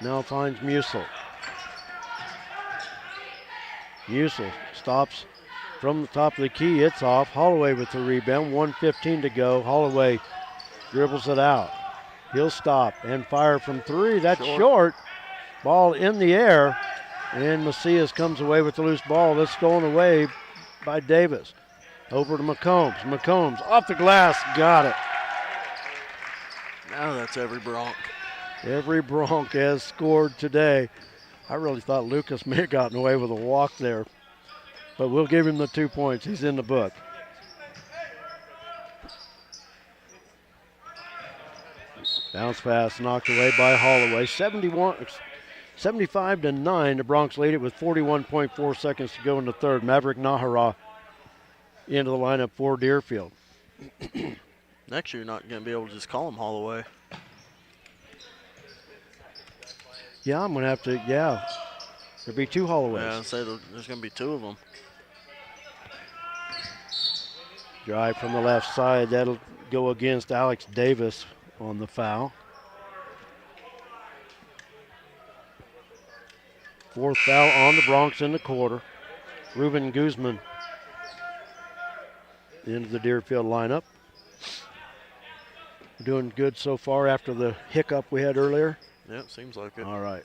Now finds Musil. Musil stops from the top of the key. It's off. Holloway with the rebound. 1:15 to go. Holloway dribbles it out. He'll stop and fire from three. That's short. Ball in the air. And Macias comes away with the loose ball. That's stolen away by Davis. Over to McCombs. McCombs off the glass. Got it. Now that's every Bronx. Every Bronx has scored today. I really thought Lucas may have gotten away with a walk there. But we'll give him the 2 points. He's in the book. Bounce pass knocked away by Holloway. 75-9. The Bronx lead it with 41.4 seconds to go in the third. Maverick Nahara into the lineup for Deerfield. Next year, you're not going to be able to just call him Holloway. Yeah, I'm going to have to, There'll be two Holloways. Yeah, I'd say there's going to be two of them. Drive from the left side. That'll go against Alex Davis on the foul. Fourth foul on the Bronx in the quarter. Ruben Guzman into the Deerfield lineup. Doing good so far after the hiccup we had earlier. Yeah, it seems like it. All right.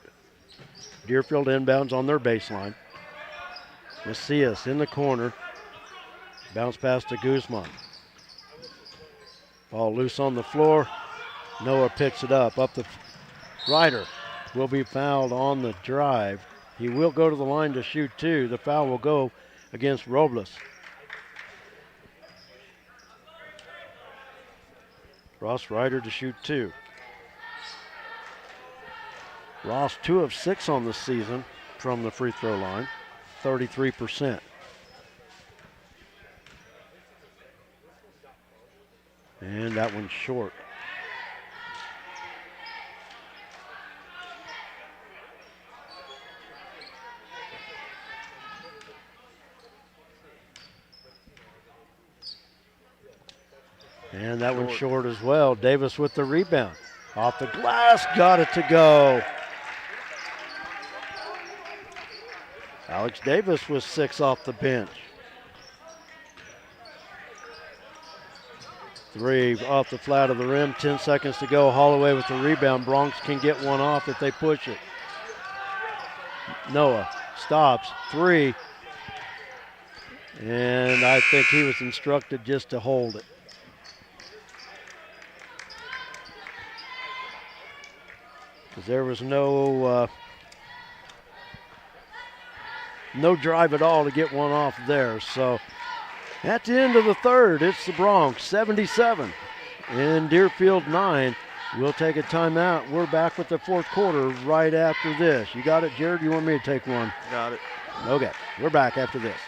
Deerfield inbounds on their baseline. Macias in the corner. Bounce pass to Guzman. Ball loose on the floor. Noah picks it up. Ryder will be fouled on the drive. He will go to the line to shoot two. The foul will go against Robles. Ross Ryder to shoot two. Ross 2 of 6 on the season from the free throw line, 33%. And that one's short. And that one's short as well. Davis with the rebound. Off the glass, got it to go. Alex Davis was 6 off the bench. 3 off the flat of the rim, 10 seconds to go. Holloway with the rebound. Bronx can get one off if they push it. Noah stops, 3. And I think he was instructed just to hold it. Because there was no drive at all to get one off there. So at the end of the third, it's the Bronx 77 and Deerfield 9. We'll take a timeout. We're back with the fourth quarter right after this. You got it, Jared? You want me to take one? Got it. Okay, we're back after this.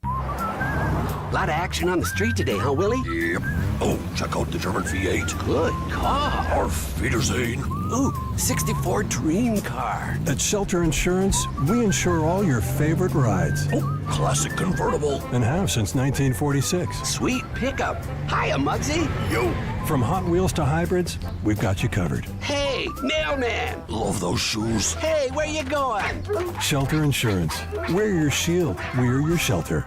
A lot of action on the street today, huh, Willie? Yep. Oh, check out the German V8. Good car. Auf Wiedersehen. Ooh, 64 dream car. At Shelter Insurance, we insure all your favorite rides. Oh, classic convertible. And have since 1946. Sweet pickup. Hiya, Muggsy. Yo. From Hot Wheels to hybrids, we've got you covered. Hey, mailman. Love those shoes. Hey, where you going? Shelter Insurance. We're your shield. We're your shelter.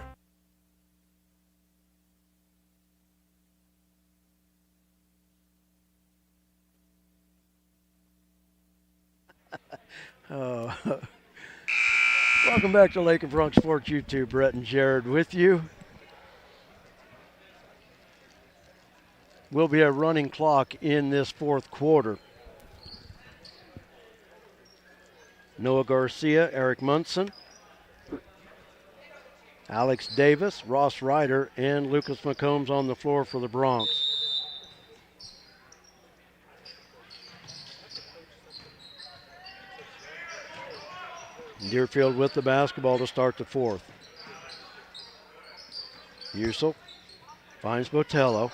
Welcome back to Lakin Bronx Sports YouTube. Brett and Jared with you. Will be a running clock in this fourth quarter. Noah Garcia, Eric Munson, Alex Davis, Ross Ryder, and Lucas McCombs on the floor for the Bronx. Deerfield with the basketball to start the fourth. Yusel finds Botello.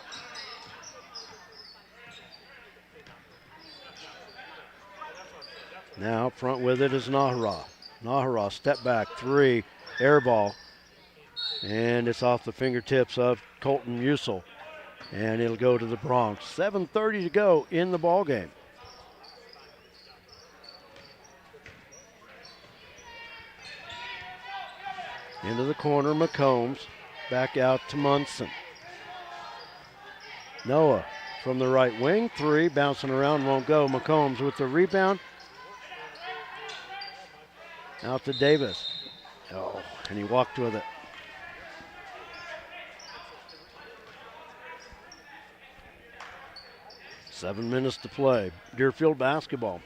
Now front with it is Nahara. Nahara, step back, 3, air ball. And it's off the fingertips of Colton Yusel. And it'll go to the Bronx. 7:30 to go in the ball game. Into the corner, McCombs. Back out to Munson. Noah from the right wing, 3, bouncing around, won't go. McCombs with the rebound. Out to Davis. Oh, and he walked with it. Seven minutes to play. Deerfield basketball.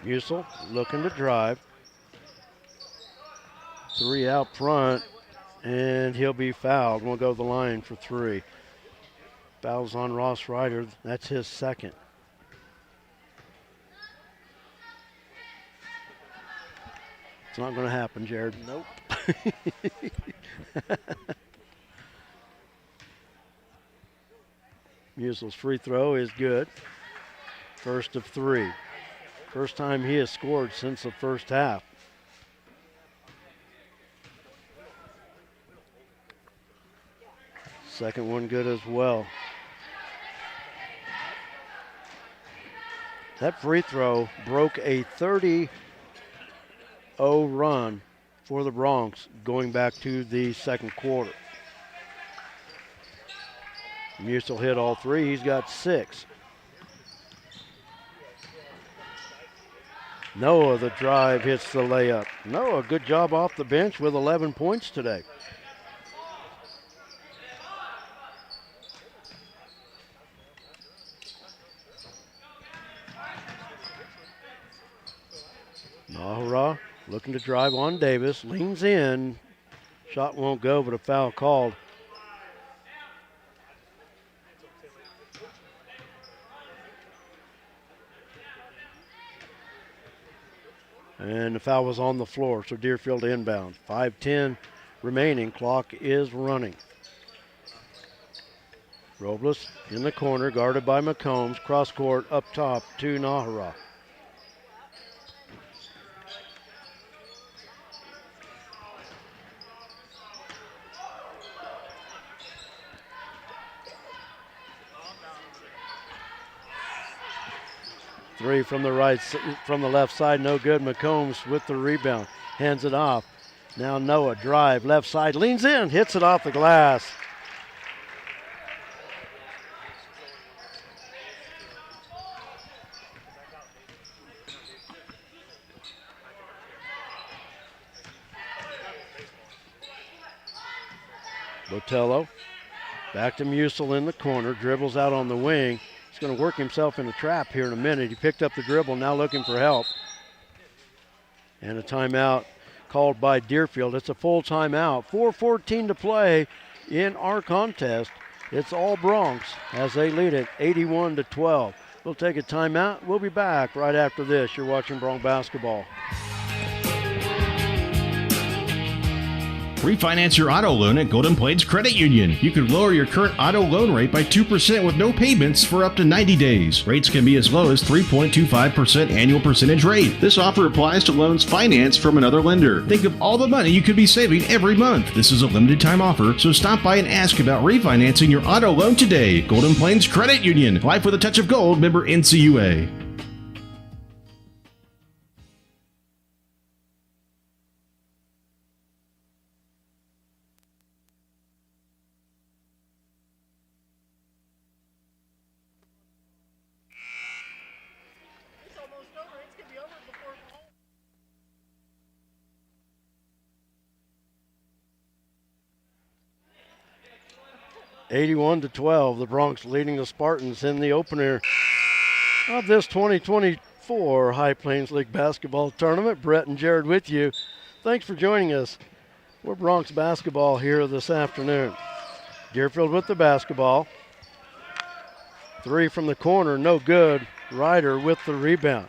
Musil looking to drive. 3 out front, and he'll be fouled. We'll go to the line for 3. Fouls on Ross Ryder. That's his second. It's not going to happen, Jared. Nope. Musil's free throw is good. First of 3. First time he has scored since the first half. Second one good as well. That free throw broke a 30-0 run for the Bronx going back to the second quarter. Musil hit all 3. He's got 6. Noah, the drive, hits the layup. Noah, good job off the bench with 11 points today. Nahara looking to drive on Davis, leans in. Shot won't go, but a foul called. And the foul was on the floor, so Deerfield inbound. 5:10 remaining, clock is running. Robles in the corner, guarded by McCombs. Cross court up top to Nahara. Three from the left side, no good. McCombs with the rebound, hands it off. Now Noah, drive, left side, leans in, hits it off the glass. Botello, back to Musil in the corner, dribbles out on the wing. He's going to work himself in a trap here in a minute. He picked up the dribble, now looking for help. And a timeout called by Deerfield. It's a full timeout. 4:14 to play in our contest. It's all Bronx as they lead it 81-12. We'll take a timeout. We'll be back right after this. You're watching Bronx basketball. Refinance your auto loan at Golden Plains Credit Union. You could lower your current auto loan rate by 2% with no payments for up to 90 days. Rates can be as low as 3.25% annual percentage rate. This offer applies to loans financed from another lender. Think of all the money you could be saving every month. This is a limited time offer, so stop by and ask about refinancing your auto loan today. Golden Plains Credit Union. Life with a touch of gold. Member NCUA. (81-12). The Bronx leading the Spartans in the opener of this 2024 High Plains League basketball tournament. Brett and Jared with you. Thanks for joining us. We're Bronx basketball here this afternoon. Deerfield with the basketball. 3 from the corner, no good. Ryder with the rebound.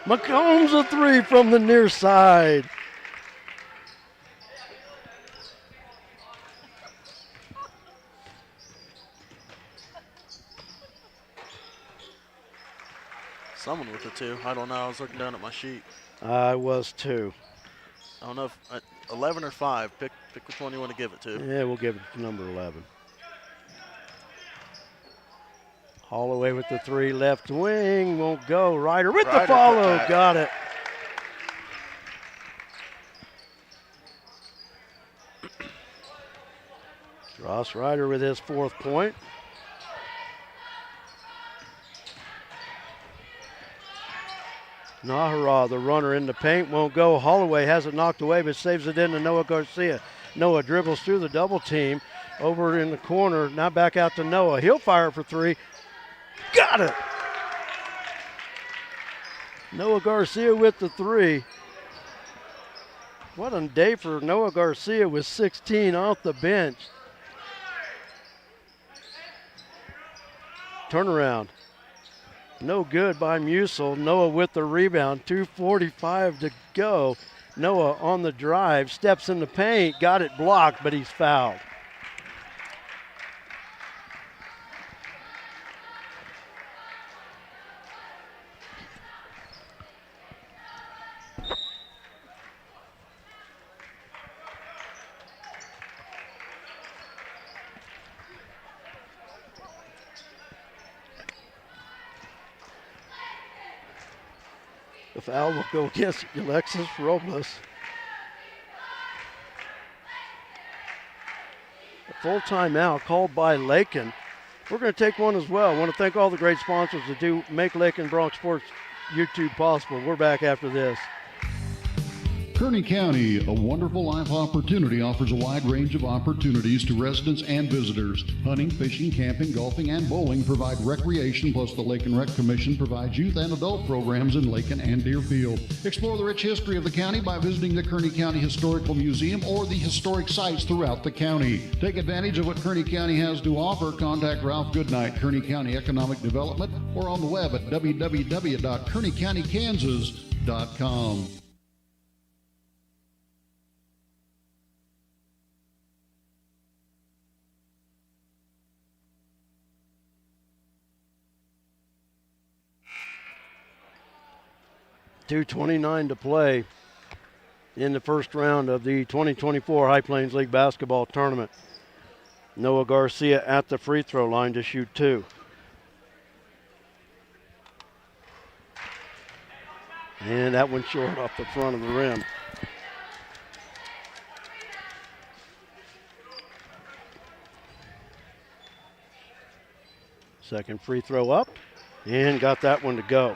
McCombs a 3 from the near side. Someone with a 2. I don't know. I was looking down at my sheet. I was too. I don't know if 11 or 5. Pick which one you want to give it to. Yeah, we'll give it to number 11. Holloway with the 3, left wing, won't go. Ryder with the follow, got it. Ross Ryder with his 4th point. Nahara, the runner in the paint, won't go. Holloway has it knocked away, but saves it into Noah Garcia. Noah dribbles through the double team, over in the corner. Now back out to Noah. He'll fire for three. Got it! Noah Garcia with the three. What a day for Noah Garcia with 16 off the bench. Turnaround. No good by Musil. Noah with the rebound. 2:45 to go. Noah on the drive. Steps in the paint. Got it blocked, but he's fouled. The foul will go against Alexis Robles. A full timeout called by Lakin. We're going to take one as well. I want to thank all the great sponsors that do make Lakin Bronx Sports YouTube possible. We're back after this. Kearney County, a wonderful life opportunity, offers a wide range of opportunities to residents and visitors. Hunting, fishing, camping, golfing, and bowling provide recreation, plus the Lake and Rec Commission provides youth and adult programs in Lakin and Deerfield. Explore the rich history of the county by visiting the Kearney County Historical Museum or the historic sites throughout the county. Take advantage of what Kearney County has to offer. Contact Ralph Goodnight, Kearney County Economic Development, or on the web at www.kearneycountykansas.com. .229 to play in the first round of the 2024 High Plains League basketball tournament. Noah Garcia at the free throw line to shoot two. And that one short off the front of the rim. Second free throw up and got that one to go.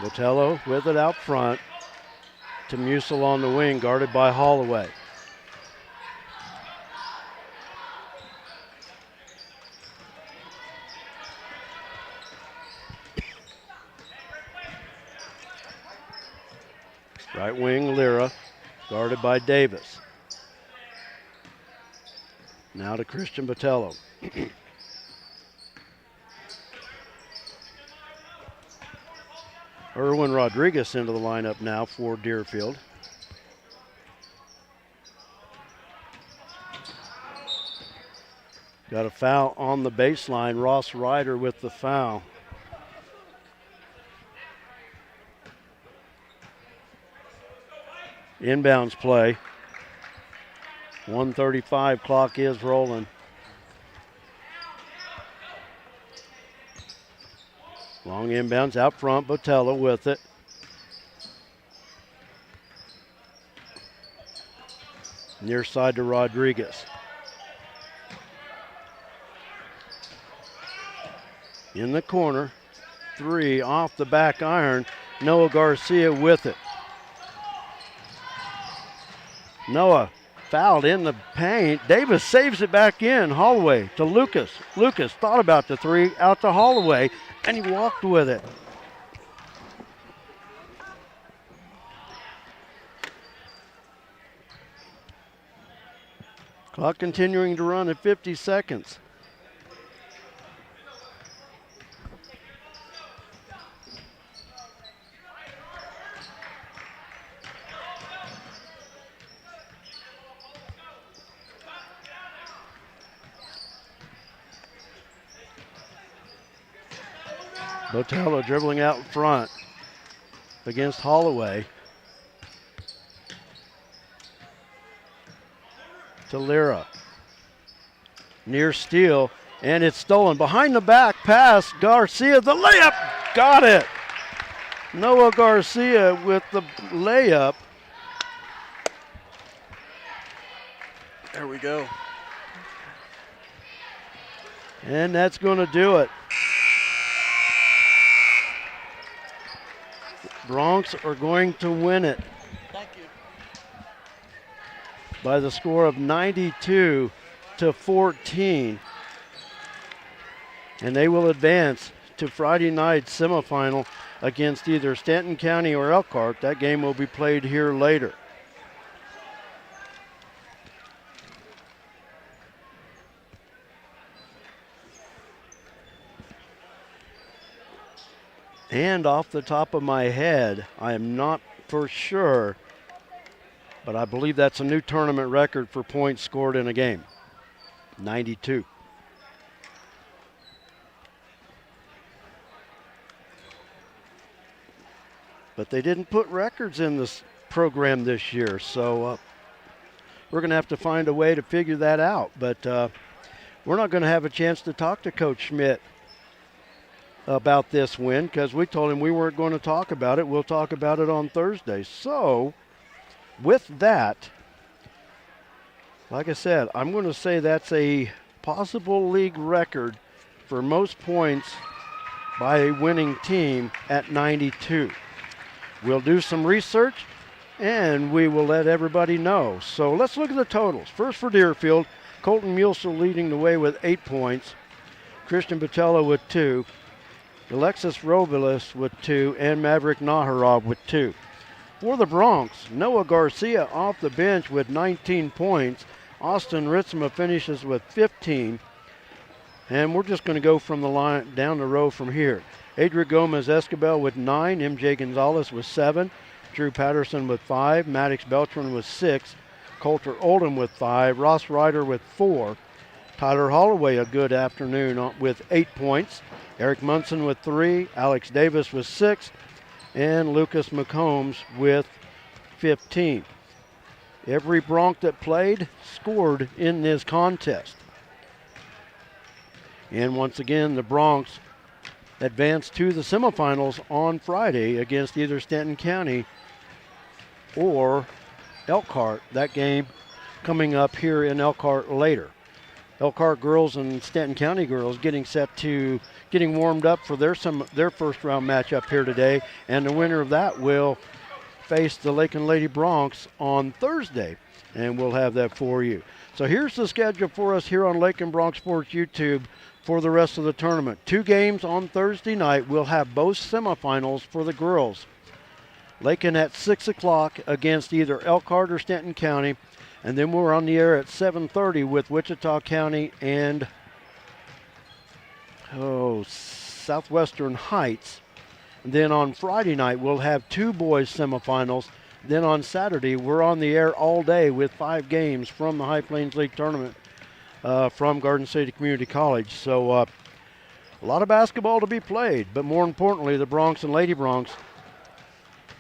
Botello with it out front to Musil on the wing, guarded by Holloway. Right wing, Lira, guarded by Davis. Now to Christian Botello. Erwin Rodriguez into the lineup now for Deerfield. Got a foul on the baseline. Ross Ryder with the foul. Inbounds play. 1:35, clock is rolling. Long inbounds out front, Botello with it. Near side to Rodriguez. In the corner, three off the back iron. Noah Garcia with it. Noah fouled in the paint. Davis saves it back in. Holloway to Lucas. Lucas thought about the three, out to Holloway, and he walked with it. Clock continuing to run at 50 seconds. Botello dribbling out in front against Holloway. To Lira. Near steal, and it's stolen. Behind the back pass, Garcia, the layup, got it. Noah Garcia with the layup. There we go. And that's going to do it. Bronx are going to win it Thank you. by the score of 92-14. And they will advance to Friday night's semifinal against either Stanton County or Elkhart. That game will be played here later. And off the top of my head, I am not for sure, but I believe that's a new tournament record for points scored in a game. 92. But they didn't put records in this program this year, so we're going to have to find a way to figure that out. But we're not going to have a chance to talk to Coach Schmidt about this win because we told him we weren't going to talk about it. We'll talk about it on Thursday. So with that, like I said, I'm going to say that's a possible league record for most points by a winning team at 92. We'll do some research and we will let everybody know. So let's look at the totals. First for Deerfield, Colton Mulesel leading the way with 8 points, Christian Patella with 2, Alexis Robles with 2, and Maverick Naharov with 2. For the Bronx, Noah Garcia off the bench with 19 points. Austin Ritzma finishes with 15. And we're just going to go from the line down the row from here. Adria Gomez Escobel with 9, MJ Gonzalez with 7, Drew Patterson with 5, Maddox Beltran with 6, Coulter Oldham with 5, Ross Ryder with 4, Tyler Holloway a good afternoon with 8 points, Eric Munson with 3, Alex Davis with 6, and Lucas McCombs with 15. Every Bronc that played scored in this contest. And once again, the Broncs advance to the semifinals on Friday against either Stanton County or Elkhart. That game coming up here in Elkhart later. Elkhart girls and Stanton County girls getting warmed up for their first round matchup here today, and the winner of that will face the Lakin Lady Broncs on Thursday, and we'll have that for you. So here's the schedule for us here on Lakin Bronc Sports YouTube for the rest of the tournament. 2 games on Thursday night. We'll have both semifinals for the girls. Lakin at 6 o'clock against either Elkhart or Stanton County. And then we're on the air at 7:30 with Wichita County and Southwestern Heights. And then on Friday night, we'll have 2 boys semifinals. Then on Saturday, we're on the air all day with 5 games from the High Plains League tournament from Garden City Community College. So a lot of basketball to be played, but more importantly, the Broncs and Lady Broncs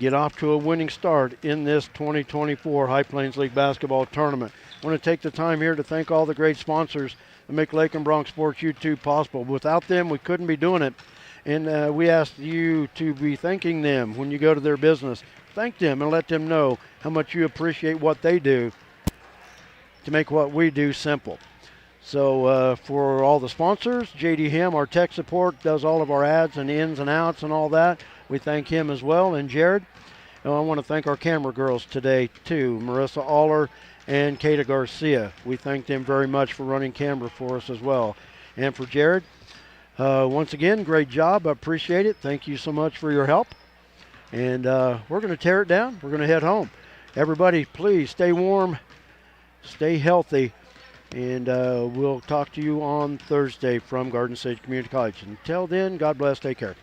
get off to a winning start in this 2024 High Plains League basketball tournament. I want to take the time here to thank all the great sponsors that make Lakin Bronc Sports YouTube possible. Without them, we couldn't be doing it. And we ask you to be thanking them when you go to their business. Thank them and let them know how much you appreciate what they do to make what we do simple. So for all the sponsors, J.D. Hem, our tech support, does all of our ads and ins and outs and all that. We thank him as well. And Jared, I want to thank our camera girls today too, Marissa Aller and Kata Garcia. We thank them very much for running camera for us as well. And for Jared, once again, great job. I appreciate it. Thank you so much for your help. And we're going to tear it down. We're going to head home. Everybody, please stay warm, stay healthy, and we'll talk to you on Thursday from Garden City Community College. Until then, God bless. Take care.